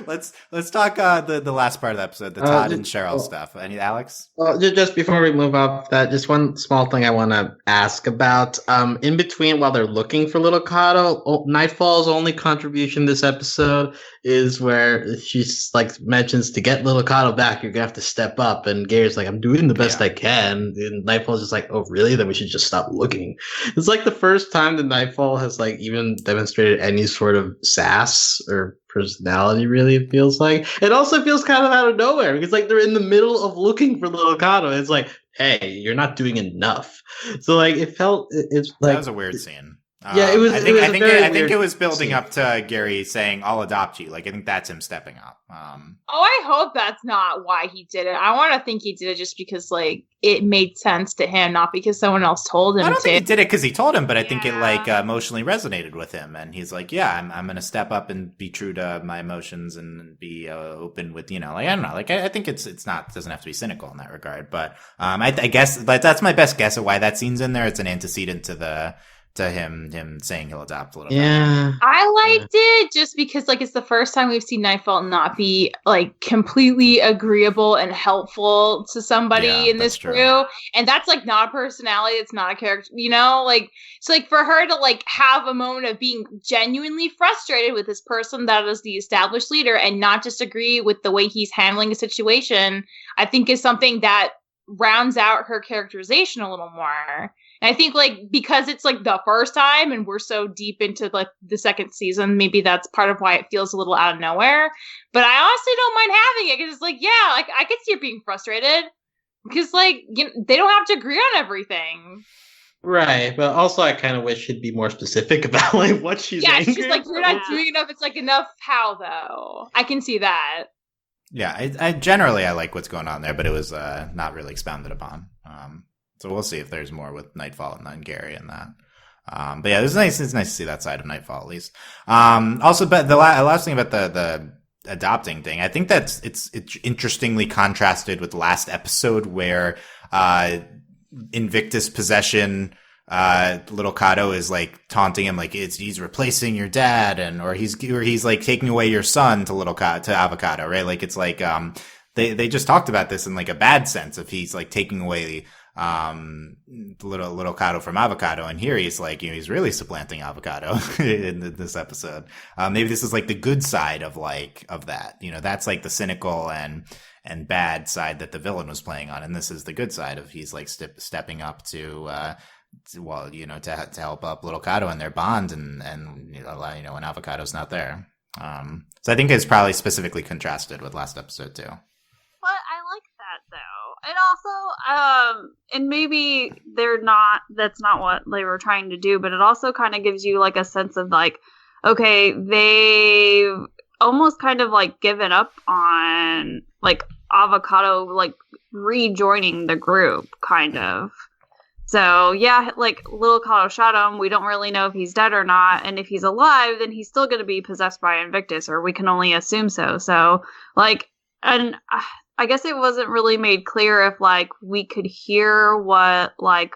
let's talk the last part of the episode, the Todd and Cheryl stuff. Alex? Well, just before we move off that, just one small thing I want to ask about. In between, while they're looking for little Kato, Nightfall's only contribution this episode is where she's like mentions to get little Kato back, you're gonna have to step up. And Gary's like, I'm doing the best I can. And Nightfall's just like, oh really? Then we should just stop looking. It's like the first time that Nightfall has like even demonstrated any sort of sass or personality, really, it feels like. It also feels kind of out of nowhere because like they're in the middle of looking for little Kato. It's like, hey, you're not doing enough. So like it's like That was a weird scene. Yeah, it was. I think I it was building up to Gary saying, "I'll adopt you." Like, I think that's him stepping up. Oh, I hope that's not why he did it. I want to think he did it just because, like, it made sense to him, not because someone else told him. I don't think he did it because he told him, but I think it Yeah. like emotionally resonated with him, and he's like, "Yeah, I'm going to step up and be true to my emotions and be open with, you know, like I don't know, like I think it's not doesn't have to be cynical in that regard, but I guess that's my best guess of why that scene's in there. It's an antecedent to him saying he'll adopt a little. yeah. I liked it just because, like, it's the first time we've seen Nightfall not be, like, completely agreeable and helpful to somebody in this that's true. crew. And that's, like, not a personality. It's not a character, you know? Like, so, like, for her to, like, have a moment of being genuinely frustrated with this person that is the established leader and not just agree with the way he's handling a situation, I think is something that rounds out her characterization a little more. And I think, like, because it's, like, the first time and we're so deep into, like, the second season, maybe that's part of why it feels a little out of nowhere. But I honestly don't mind having it because it's like, yeah, like, I could see her being frustrated because, like, you know, they don't have to agree on everything. Right, but also I kind of wish she'd be more specific about like what she's Yeah, angry she's like, you're about. not doing enough. It's like, enough how, though? I can see that. Yeah, I generally I like what's going on there, but it was not really expounded upon. So we'll see if there's more with Nightfall and then Gary and that. But yeah, it's nice to see that side of Nightfall at least. Also, but the last thing about the adopting thing, I think that's it's interestingly contrasted with the last episode where Invictus possession, little Kato is like taunting him like he's replacing your dad, or he's like taking away your son to Avocado, right? Like it's like they just talked about this in like a bad sense if he's like taking away little Kato from Avocado, and here he's like, he's really supplanting Avocado in this episode. Maybe this is like the good side of that, that's like the cynical and bad side that the villain was playing on, and this is the good side of he's like stepping up to help up little Kato and their bond, and when Avocado's not there. So I think it's probably specifically contrasted with last episode too. But I like that though. And also, and maybe that's not what they were trying to do, but it also kind of gives you like a sense of like, okay, they've almost kind of like given up on like Avocado like rejoining the group, kind of. So yeah, like little Kato shot him. We don't really know if he's dead or not, and if he's alive, then he's still going to be possessed by Invictus, or we can only assume so. So like, and I guess it wasn't really made clear if like we could hear what like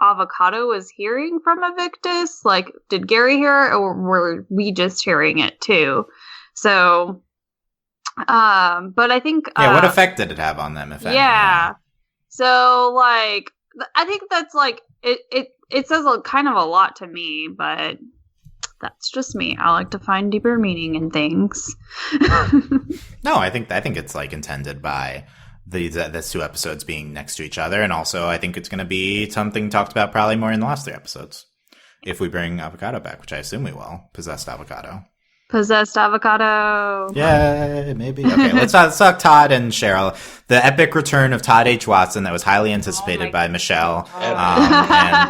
Avocado was hearing from Invictus. Like, did Gary hear it, or were we just hearing it too? So, but I think what effect did it have on them? If any? Yeah. So like, I think that's like it says kind of a lot to me, but that's just me. I like to find deeper meaning in things. No, I think it's like intended by these two episodes being next to each other, and also I think it's going to be something talked about probably more in the last 3 episodes if we bring Avocado back, which I assume we will. Possessed Avocado. Yeah, maybe. Okay, let's talk Todd and Cheryl. The epic return of Todd H. Watson that was highly anticipated by Michelle. And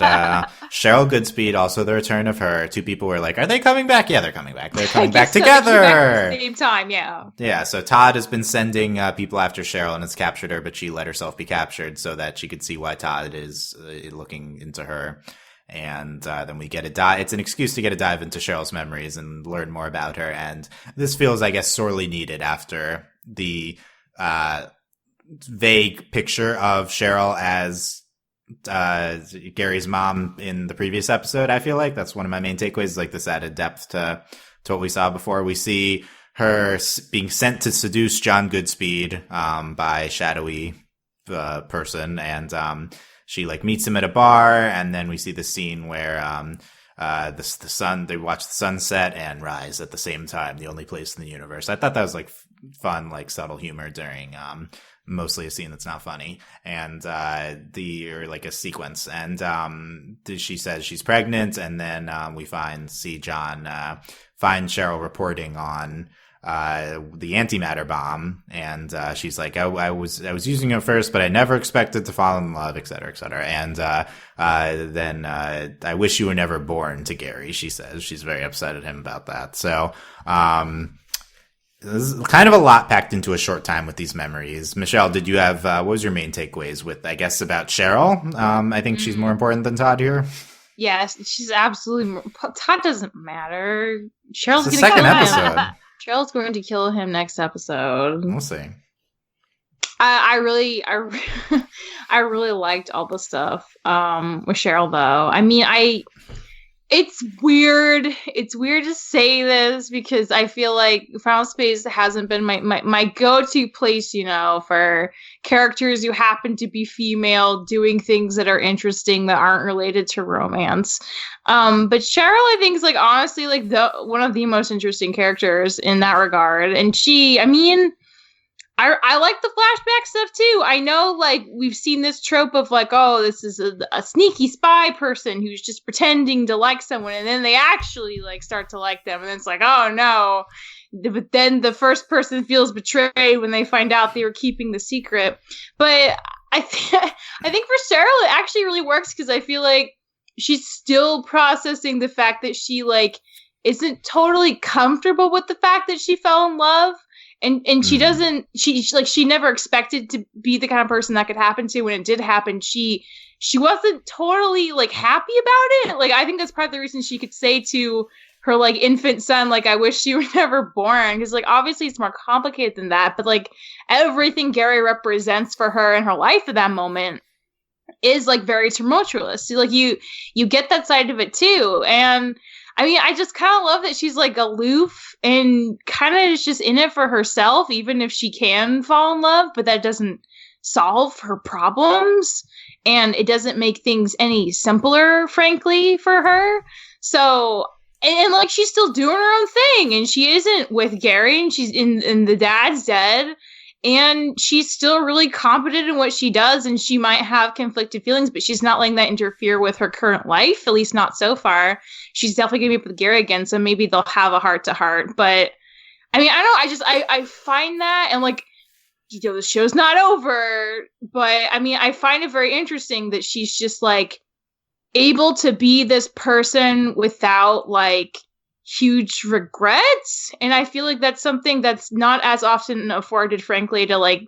Cheryl Goodspeed, also the return of her. 2 people were like, are they coming back? Yeah, they're coming back. They're coming back together. At the same time, yeah. Yeah, so Todd has been sending people after Cheryl and has captured her, but she let herself be captured so that she could see why Todd is looking into her. And then we get it's an excuse to get a dive into Cheryl's memories and learn more about her. And this feels, I guess, sorely needed after the vague picture of Cheryl as Gary's mom in the previous episode. I feel like that's one of my main takeaways, like this added depth to what we saw before. We see her being sent to seduce John Goodspeed by shadowy person, and she like meets him at a bar, and then we see the scene where they watch the sunset and rise at the same time, the only place in the universe. I thought that was like fun, like subtle humor during mostly a scene that's not funny, and or like a sequence. And she says she's pregnant, and then we see John find Cheryl reporting on the antimatter bomb, and she's like, I was using it first, but I never expected to fall in love, et cetera, et cetera. And then I wish you were never born to Gary, she says. She's very upset at him about that. So this is kind of a lot packed into a short time with these memories. Michelle, did you have what was your main takeaways with, I guess, about Cheryl? I think she's more important than Todd here. Yes, she's absolutely. Todd doesn't matter. Cheryl's it's the gonna second kill episode. him. Cheryl's going to kill him next episode. We'll see. I really liked all the stuff with Cheryl, though. I mean, it's weird. It's weird to say this because I feel like Final Space hasn't been my go-to place, for characters who happen to be female doing things that are interesting that aren't related to romance. But Cheryl, I think, is like honestly like one of the most interesting characters in that regard. And I like the flashback stuff too. I know, like, we've seen this trope of like, oh, this is a sneaky spy person who's just pretending to like someone, and then they actually like start to like them, and then it's like, oh no. But then the first person feels betrayed when they find out they were keeping the secret. But I think for Cheryl, it actually really works because I feel like she's still processing the fact that she like isn't totally comfortable with the fact that she fell in love. And she doesn't, she never expected to be the kind of person that could happen to. When it did happen, she wasn't totally like happy about it. Like, I think that's part of the reason she could say to her like infant son, like, I wish you were never born. Because like, obviously it's more complicated than that. But like, everything Gary represents for her in her life at that moment is like very tumultuous. So like, you get that side of it too. And I mean, I just kind of love that she's like aloof and kind of is just in it for herself, even if she can fall in love, but that doesn't solve her problems. And it doesn't make things any simpler, frankly, for her. So, and like, she's still doing her own thing, and she isn't with Gary, and she's and the dad's dead, and she's still really competent in what she does, and she might have conflicted feelings, but she's not letting that interfere with her current life, at least not so far. She's definitely gonna be up with Gary again, so maybe they'll have a heart-to-heart. But I mean, I don't know, I find that, and like, you know, the show's not over, but I mean, I find it very interesting that she's just like able to be this person without like huge regrets. And I feel like that's something that's not as often afforded, frankly, to like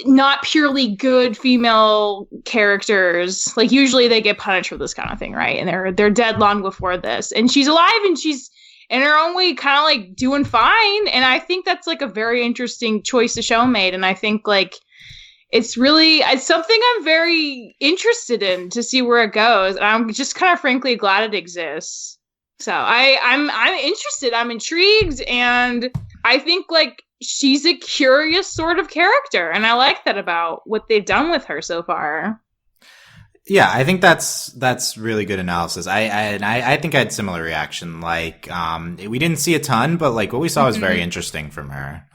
not purely good female characters. Like, usually they get punished for this kind of thing, right? And they're dead long before this. And she's alive, and she's in her own way kind of like doing fine. And I think that's like a very interesting choice the show made. And I think like it's something I'm very interested in to see where it goes. And I'm just kind of frankly glad it exists. So I'm interested. I'm intrigued, and I think like she's a curious sort of character, and I like that about what they've done with her so far. Yeah, I think that's really good analysis. I think I had similar reaction. Like, we didn't see a ton, but like what we saw was very interesting from her.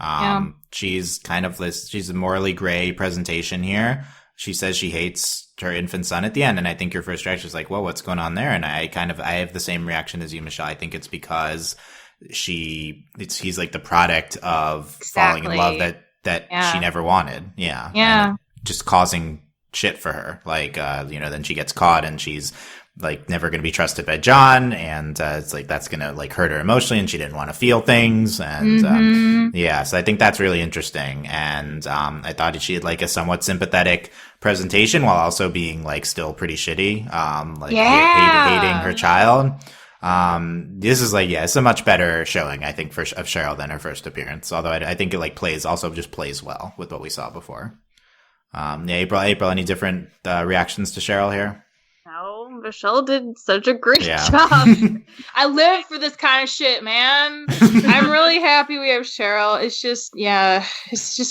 She's kind of she's a morally gray presentation here. She says she hates her infant son at the end, and I think your first reaction is like, well, what's going on there? And I have the same reaction as you, Michelle. I think it's because he's like the product of falling in love that she never wanted. Yeah. And just causing shit for her. Like, then she gets caught, and she's like never going to be trusted by John. And, it's like, that's going to like hurt her emotionally, and she didn't want to feel things. And, so I think that's really interesting. And, I thought she had like a somewhat sympathetic presentation while also being like still pretty shitty. Hating her child. This is like, it's a much better showing, I think, of Cheryl than her first appearance. Although I think it like plays well with what we saw before. April, any different reactions to Cheryl here? No, Michelle did such a great job. I live for this kind of shit, man. I'm really happy we have Cheryl. It's just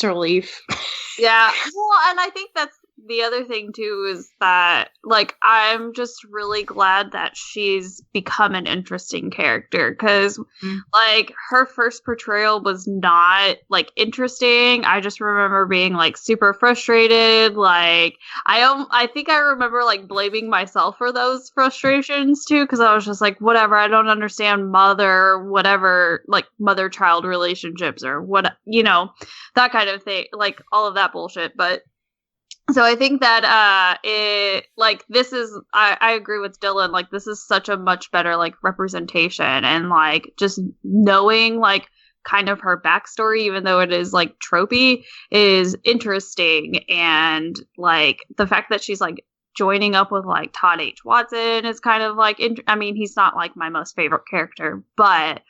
a relief. Yeah, well, and I think that's the other thing too, is that like I'm just really glad that she's become an interesting character, because like her first portrayal was not like interesting. I just remember being like super frustrated. Like I think I remember like blaming myself for those frustrations too, because I was just like, whatever, I don't understand mother-child relationships or what, that kind of thing, like all of that bullshit. But so I think that this is I agree with Dylan, like this is such a much better like representation, and like just knowing like kind of her backstory, even though it is like tropey, is interesting. And like the fact that she's like joining up with like Todd H. Watson is kind of like I mean, he's not like my most favorite character, but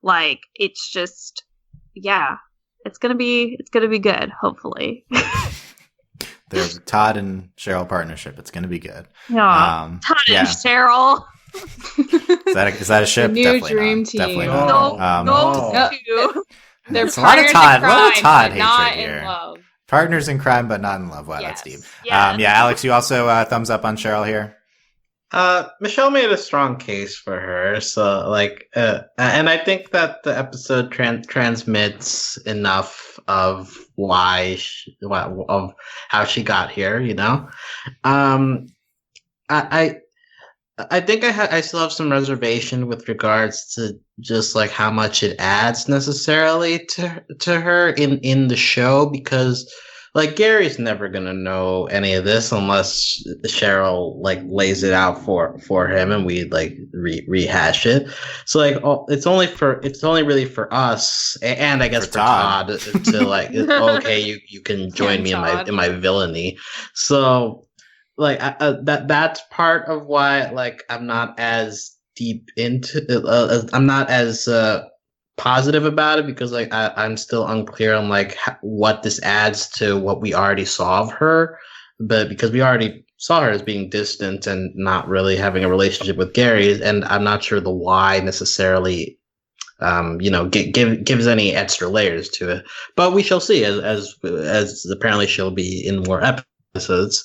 like it's just it's gonna be good, hopefully. The Todd and Cheryl partnership. It's going to be good. Yeah. Todd and Cheryl. Is that a ship? The new Definitely dream not. team. Definitely not. No. They're a lot of Todd. A lot of Todd hatred not here. in love. Partners in crime, but not in love. Wow, Yes. that's deep. Yeah. Alex, you also thumbs up on Cheryl here. Michelle made a strong case for her, so and I think that the episode transmits enough of of how she got here. I think I still have some reservation with regards to just like how much it adds necessarily to her in the show, because like Gary's never gonna know any of this unless Cheryl like lays it out for him and we like rehash it. So like it's only really for us and I guess for Todd to like okay you can join me in my villainy. So like that's part of why like I'm not as deep into I'm not as positive about it because like I'm still unclear on like what this adds to what we already saw of her, but because we already saw her as being distant and not really having a relationship with Gary, and I'm not sure the why necessarily gives any extra layers to it, but we shall see as apparently she'll be in more episodes.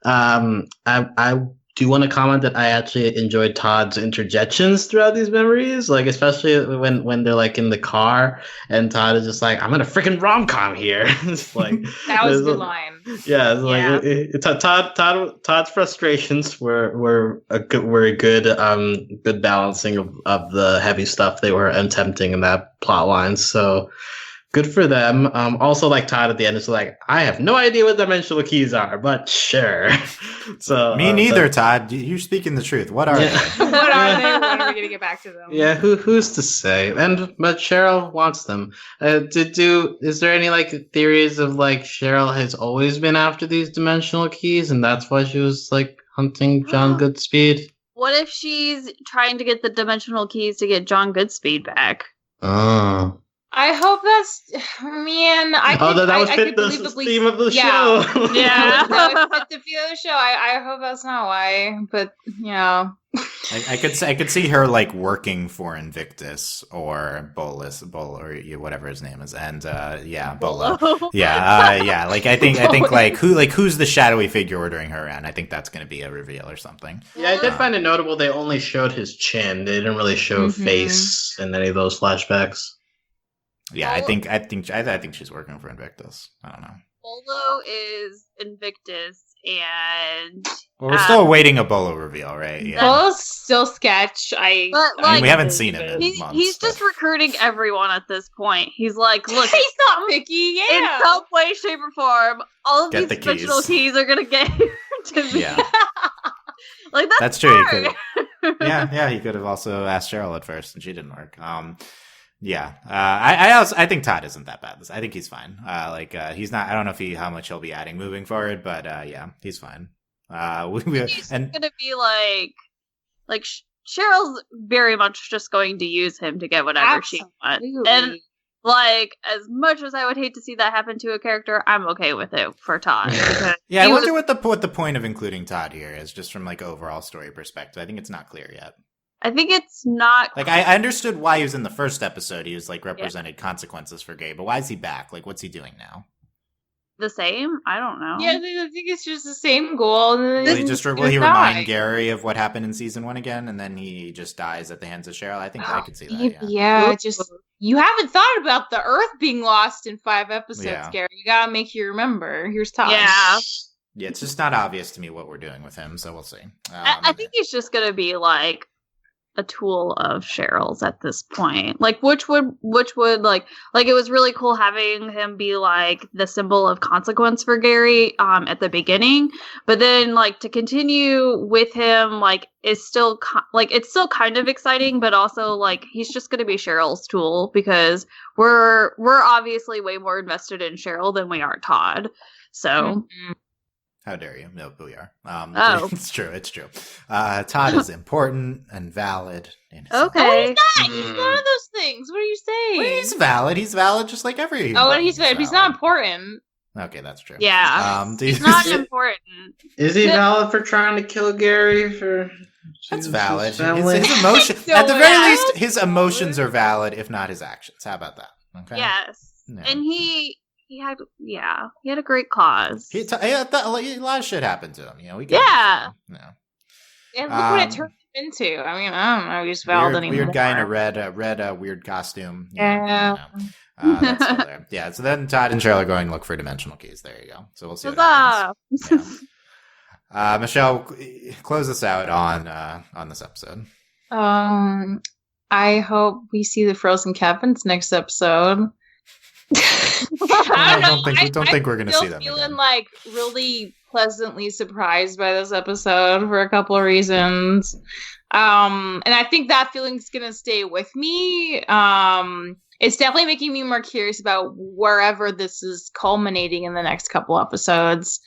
I do want to comment that I actually enjoyed Todd's interjections throughout these memories, like especially when they're like in the car and Todd is just like, "I'm in a freaking rom-com here." It's like that was a good line. Yeah, it's like Todd's frustrations were a good balancing of the heavy stuff they were attempting in that plot line. So good for them. Also, like Todd at the end is like, I have no idea what dimensional keys are, but sure. So me neither, Todd. You're speaking the truth. What are they? What are they? When are we gonna get back to them? Yeah, who's to say? But Cheryl wants them. Is there any like theories of like Cheryl has always been after these dimensional keys, and that's why she was like hunting John Goodspeed? What if she's trying to get the dimensional keys to get John Goodspeed back? Oh. I hope that's, man. That was fit the theme of the show. Yeah, that would fit the theme of the show. I hope that's not why, but I could see her like working for Invictus or Bull or whatever his name is, and Bolo. Yeah. Like I think like who's the shadowy figure ordering her around? I think that's going to be a reveal or something. Yeah, I did find it notable. They only showed his chin. They didn't really show face in any of those flashbacks. Yeah, I think she's working for Invictus. I don't know. Bolo is Invictus, and we're still awaiting a Bolo reveal, right? Yeah. Bolo's still sketch. I mean, we haven't seen him in months. He's just recruiting everyone at this point. He's like, look, he's not picky. Yeah, in some way, shape, or form, all of these dimensional keys are gonna get here to me. Yeah. Like that's true. He could, he could have also asked Cheryl at first, and she didn't work. Yeah, I think Todd isn't that bad. I think he's fine. He's not. I don't know how much he'll be adding moving forward, but he's fine. He's gonna be like Cheryl's very much just going to use him to get whatever she wants, and like as much as I would hate to see that happen to a character, I'm okay with it for Todd. Yeah, I wonder what the point of including Todd here is, just from like overall story perspective. I think it's not clear yet. I think it's not like I understood why he was in the first episode. He was like represented consequences for Gay, but why is he back? Like, what's he doing now? The same? I don't know. Yeah, I think it's just the same goal. Will he remind Gary of what happened in season 1 again, and then he just dies at the hands of Cheryl? I think I could see that. Yeah, just you haven't thought about the Earth being lost in 5 episodes, Gary. You gotta make you remember. Here's Todd. Yeah, it's just not obvious to me what we're doing with him, so we'll see. I think he's just gonna be like a tool of Cheryl's at this point, like which would like it was really cool having him be like the symbol of consequence for Gary at the beginning, but then like to continue with him like is still it's still kind of exciting, but also like he's just going to be Cheryl's tool because we're obviously way more invested in Cheryl than we are Todd. So How dare you? No, we are. It's true. Todd is important and valid. Okay. He's not. He's none of those things. What are you saying? Well, he's valid. He's valid just like every human. Oh, he's valid. He's not important. Okay, that's true. Yeah. He's not important. Is he valid for trying to kill Gary? That's valid. His emotion, at the very least, his emotions are valid, if not his actions. How about that? Okay. Yes. Yeah. And he had a great cause. A lot of shit happened to him, you know. And look what it turned him into. I mean, I don't know. He's valid anymore. Weird guy in a red weird costume. Yeah. That's still there. Yeah. So then Todd and Cheryl are going to look for dimensional keys. There you go. So we'll see what happens. Yeah. Michelle, close us out on this episode. I hope we see the frozen cabins next episode. I don't know. We don't think we're gonna see them feeling again. like really pleasantly surprised by this episode for a couple of reasons. And I think that feeling's gonna stay with me. It's definitely making me more curious about wherever this is culminating in the next couple episodes.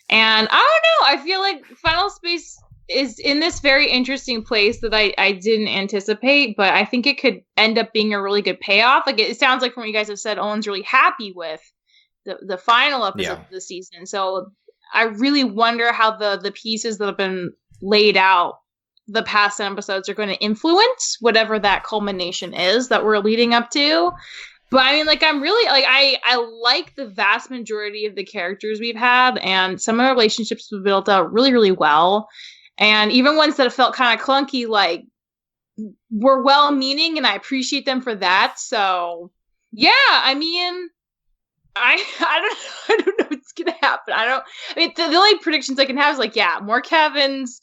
And I don't know, I feel like Final Space is in this very interesting place that I didn't anticipate, but I think it could end up being a really good payoff. Like it sounds like from what you guys have said, Owen's really happy with the final episode of the season. So I really wonder how the pieces that have been laid out the past episodes are going to influence whatever that culmination is that we're leading up to. But I mean, like, I'm really like I like the vast majority of the characters we've had, and some of the relationships we've built out really, really well. And even ones that have felt kind of clunky, like, were well-meaning, and I appreciate them for that. So, yeah, I mean, I don't know what's gonna happen. I mean, the only predictions I can have is like, yeah, more Kevins,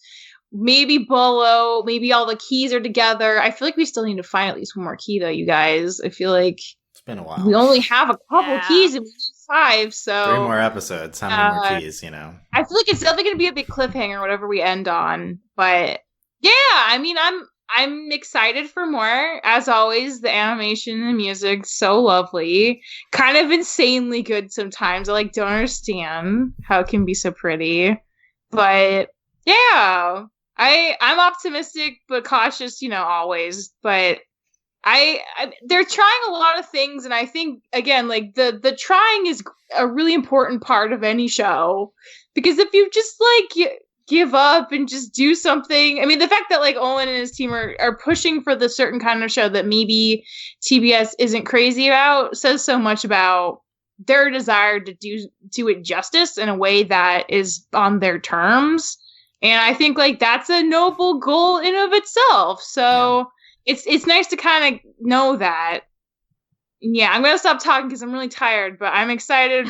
maybe Bolo, maybe all the keys are together. I feel like we still need to find at least one more key, though, you guys. I feel like it's been a while. We only have a couple keys and we need 5, so 3 more episodes. How many more keys, you know? I feel like it's definitely gonna be a big cliffhanger, whatever we end on. But yeah, I mean, I'm excited for more. As always, the animation and music so lovely, kind of insanely good sometimes. I don't understand how it can be so pretty, but yeah, I'm optimistic but cautious, always. But they're trying a lot of things, and I think again, like the trying is a really important part of any show, because if you just give up and just do something, I mean, the fact that Owen and his team are pushing for the certain kind of show that maybe TBS isn't crazy about says so much about their desire to do it justice in a way that is on their terms, and I think that's a noble goal in of itself. So. Yeah. It's nice to kind of know that. Yeah, I'm going to stop talking because I'm really tired, but I'm excited.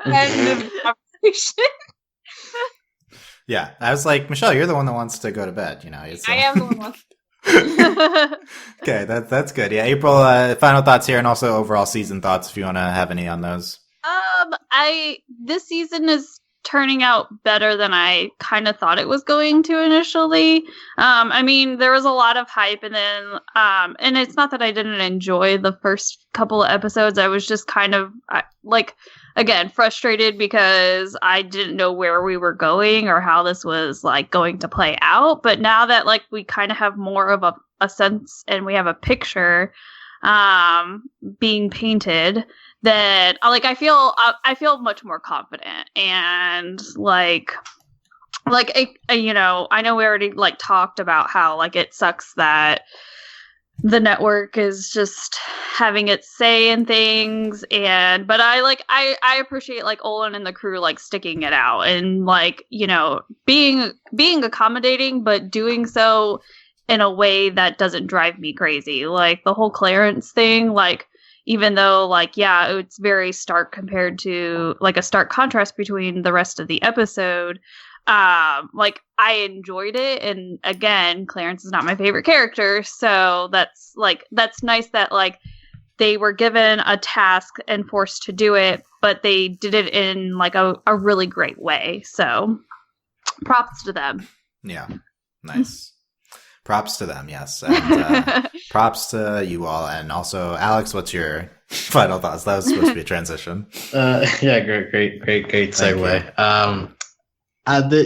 End of the conversation. Yeah, I was like, Michelle, you're the one that wants to go to bed, I am the one who wants to. Okay, that's good. Yeah, April, final thoughts here, and also overall season thoughts if you want to have any on those. This season is turning out better than I kind of thought it was going to initially. I mean, there was a lot of hype, and then and it's not that I didn't enjoy the first couple of episodes. I was just kind of again frustrated because I didn't know where we were going or how this was going to play out. But now that we kind of have more of a sense and we have a picture being painted, that I feel much more confident, and I know we already talked about how it sucks that the network is just having its say in things, but I appreciate Olin and the crew sticking it out and being accommodating, but doing so in a way that doesn't drive me crazy. The whole Clarence thing, even though, it's very stark compared to, a stark contrast between the rest of the episode, I enjoyed it. And again, Clarence is not my favorite character, so that's nice that, they were given a task and forced to do it, but they did it in, a really great way. So, props to them. Yeah, nice. Props to them, yes. And props to you all. And also, Alex, what's your final thoughts? That was supposed to be a transition. Yeah, great segue.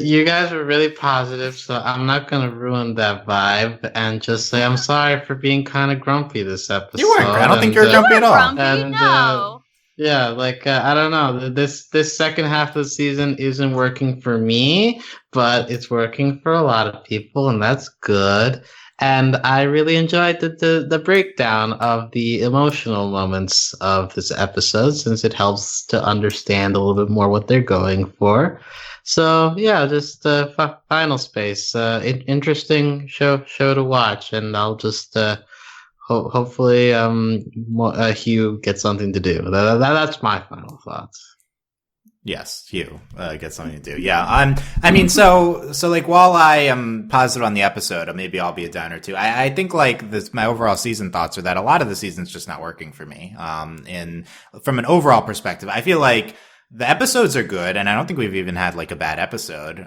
You guys were really positive, so I'm not going to ruin that vibe and just say I'm sorry for being kind of grumpy this episode. You weren't. I don't think you were grumpy at all. No. Yeah, I don't know. This second half of the season isn't working for me, but it's working for a lot of people, and that's good. And I really enjoyed the breakdown of the emotional moments of this episode, since it helps to understand a little bit more what they're going for. So yeah, just Final Space, interesting show to watch, and I'll just. Hopefully, Hugh gets something to do. That's my final thoughts. Yes, Hugh gets something to do. Yeah, I mean, so like while I am positive on the episode, maybe I'll be a downer too. I think like this, my overall season thoughts are that a lot of the season's just not working for me. In from an overall perspective, I feel like the episodes are good, and I don't think we've even had like a bad episode.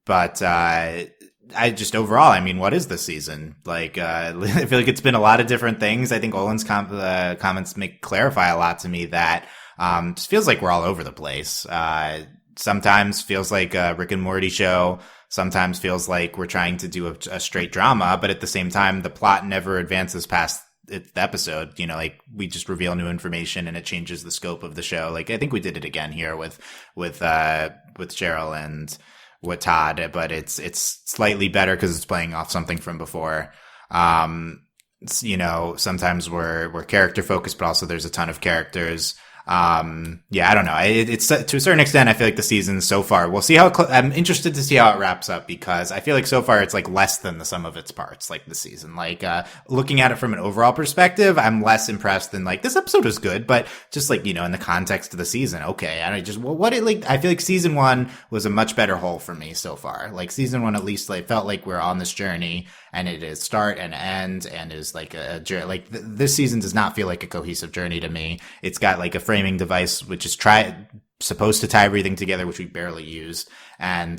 But I just overall, I mean, what is this season? Like, I feel like it's been a lot of different things. I think Olin's comments clarify a lot to me that. Just feels like we're all over the place. Sometimes feels like a Rick and Morty show. Sometimes feels like we're trying to do a straight drama, but at the same time, the plot never advances past the episode. You know, like we just reveal new information and it changes the scope of the show. Like I think we did it again here with Cheryl and with Todd, but it's slightly better because it's playing off something from before. You know, sometimes we're character focused, but also there's a ton of characters. Yeah, I don't know. It's to a certain extent, I feel like the season so far, we'll see how I'm interested to see how it wraps up because I feel like so far it's like less than the sum of its parts, like the season. Like, looking at it from an overall perspective, I'm less impressed than like this episode was good, but just like, you know, in the context of the season, okay. I feel like season 1 was a much better whole for me so far. Like season 1, at least like felt like we're on this journey and it is start and end and is like a journey. Like this season does not feel like a cohesive journey to me. It's got like a framing device, which is supposed to tie everything together, which we barely use. And,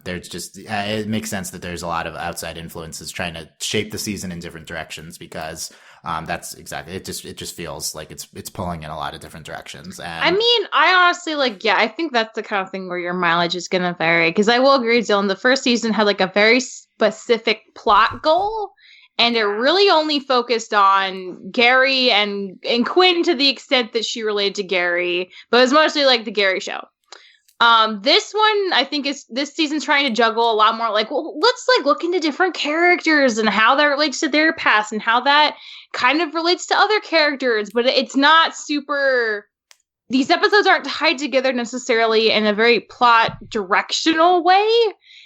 there's just, it makes sense that there's a lot of outside influences trying to shape the season in different directions because, that's exactly, it just feels like it's pulling in a lot of different directions. And I mean, I honestly I think that's the kind of thing where your mileage is going to vary. Cause I will agree, Dylan, the first season had like a very specific plot goal. And it really only focused on Gary and Quinn to the extent that she related to Gary, but it was mostly like the Gary show. This one, I think this season's trying to juggle a lot more like, well, let's like look into different characters and how that relates to their past and how that kind of relates to other characters, but it's not super, these episodes aren't tied together necessarily in a very plot directional way.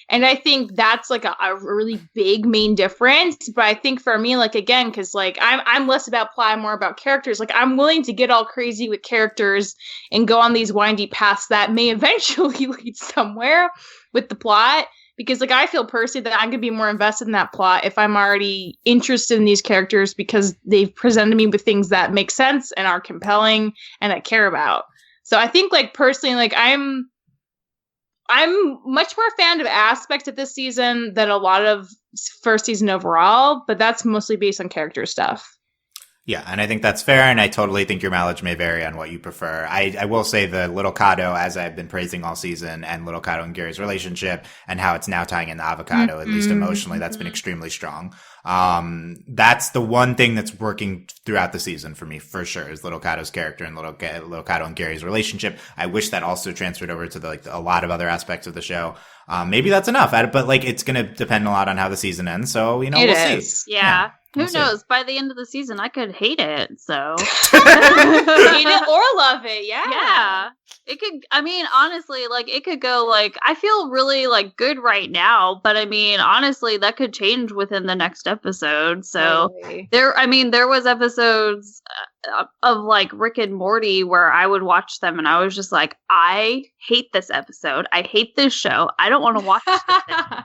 And I think that's like a really big main difference. But I think for me, like, again, because like I'm less about plot, more about characters. Like I'm willing to get all crazy with characters and go on these windy paths that may eventually lead somewhere with the plot. Because like I feel personally that I'm gonna be more invested in that plot if I'm already interested in these characters because they've presented me with things that make sense and are compelling and I care about. So I think like personally, like I'm much more a fan of aspects of this season than a lot of first season overall, but that's mostly based on character stuff. Yeah, and I think that's fair, and I totally think your mileage may vary on what you prefer. I will say the Little Cato, as I've been praising all season, and Little Cato and Gary's relationship, and how it's now tying in the avocado, at least emotionally, that's been extremely strong. That's the one thing that's working throughout the season for me, for sure, is Little Cato's character and Little Cato and Gary's relationship. I wish that also transferred over to a lot of other aspects of the show. Maybe that's enough, but like it's going to depend a lot on how the season ends. So, you know, we'll see. Yeah. We'll Who knows? By the end of the season, I could hate it. So hate it or love it. Yeah. Yeah. It could, I mean, honestly, like it could go like, I feel really like good right now, but I mean, honestly, that could change within the next episode. So there was episodes of like Rick and Morty where I would watch them and I was just like, I hate this episode. I hate this show. I don't want to watch this anymore.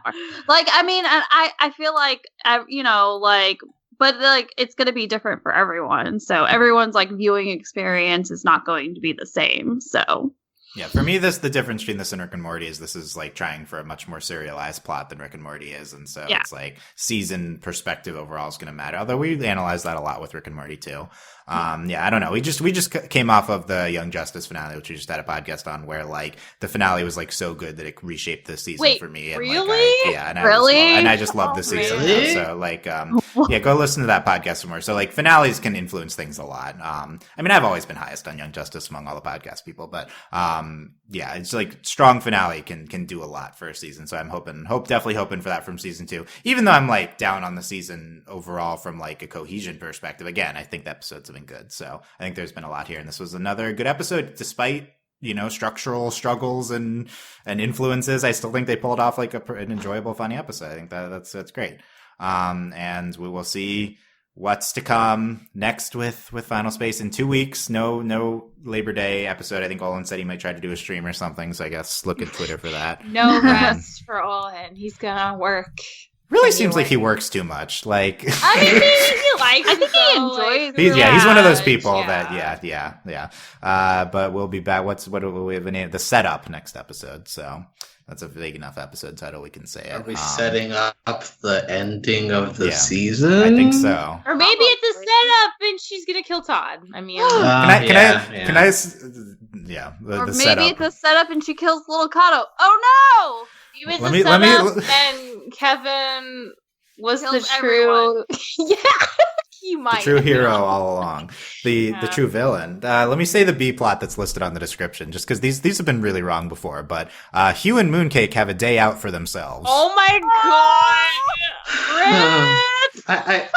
Like, I mean, and I feel like, you know, like, but like it's going to be different for everyone. So everyone's like viewing experience is not going to be the same. So yeah, for me, the difference between this and Rick and Morty is this is like trying for a much more serialized plot than Rick and Morty is, and so it's like season perspective overall is going to matter. Although we analyze that a lot with Rick and Morty too. Yeah, I don't know. We just came off of the Young Justice finale, which we just had a podcast on, where like the finale was like so good that it reshaped the season for me. And, really? Like, I just love the season. Really? So like, yeah, go listen to that podcast some more. So like finales can influence things a lot. I mean, I've always been highest on Young Justice among all the podcast people, but yeah, it's like strong finale can do a lot for a season. So I'm definitely hoping for that from season 2. Even though I'm like down on the season overall from like a cohesion perspective. Again, I think the episodes have been good. So I think there's been a lot here, and this was another good episode despite, you know, structural struggles and influences. I still think they pulled off like an enjoyable, funny episode. I think that's great. And we will see what's to come next with Final Space in 2 weeks. No Labor Day episode. I think Olin said he might try to do a stream or something, so I guess look at Twitter for that. No rest for Olin. He's gonna work. Really seems like he works too much. Like, I mean, maybe he likes. I think he enjoys. He's one of those people that yeah. But we'll be back. What do we have a name? The setup next episode. So that's a big enough episode title we can say it. Are we setting up the ending of the season? I think so. Or maybe it's a setup and she's gonna kill Todd. I mean, Or maybe it's a setup and she kills little Kato. Oh no! It was a setup and Kevin was the true he might the true hero all along. The true villain. Let me say the B plot that's listed on the description, just because these have been really wrong before. But Hugh and Mooncake have a day out for themselves. Oh my god!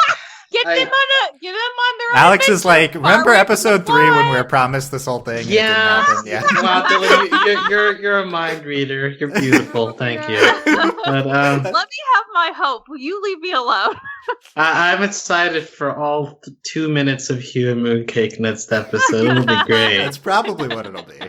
Get them on their Alex is like, remember episode 3 when we were promised this whole thing? Yeah. Wow, Dylan, you're a mind reader. You're beautiful. Thank you. But, let me have my hope. Will you leave me alone? I'm excited for all 2 minutes of Hugh and Mooncake next episode. It'll be great. That's probably what it'll be.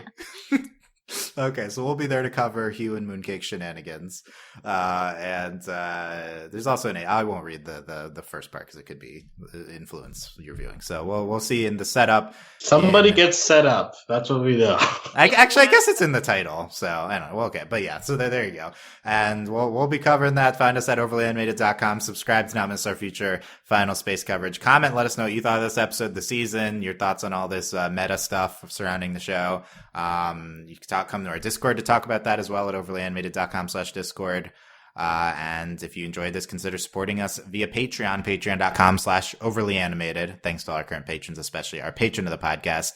Okay, so we'll be there to cover Hugh and Mooncake shenanigans. And there's also I won't read the first part because it could be influence your viewing. So we'll see in the setup. Somebody gets set up. That's what we know. I guess it's in the title. So I don't know. Well, okay, but yeah. So there you go. And we'll be covering that. Find us at overlyanimated.com. Subscribe to not miss our future Final Space coverage. Comment. Let us know what you thought of this episode, the season, your thoughts on all this meta stuff surrounding the show. You can come to our Discord to talk about that as well at overlyanimated.com/Discord. And if you enjoyed this, consider supporting us via Patreon, patreon.com/overlyanimated. Thanks to all our current patrons, especially our patron of the podcast,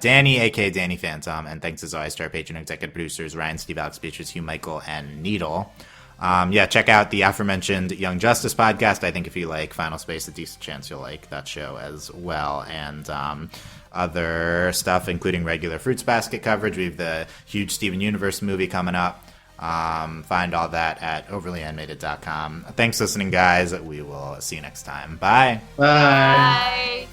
Danny, aka Danny Phantom. And thanks as always to our patron executive producers, Ryan, Steve, Alex, Beatrice, Hugh, Michael, and Needle. Check out the aforementioned Young Justice podcast. I think if you like Final Space, a decent chance you'll like that show as well. And other stuff, including regular Fruits Basket coverage. We have the huge Steven Universe movie coming up. Find all that at overlyanimated.com. Thanks for listening, guys. We will see you next time. Bye. Bye. Bye.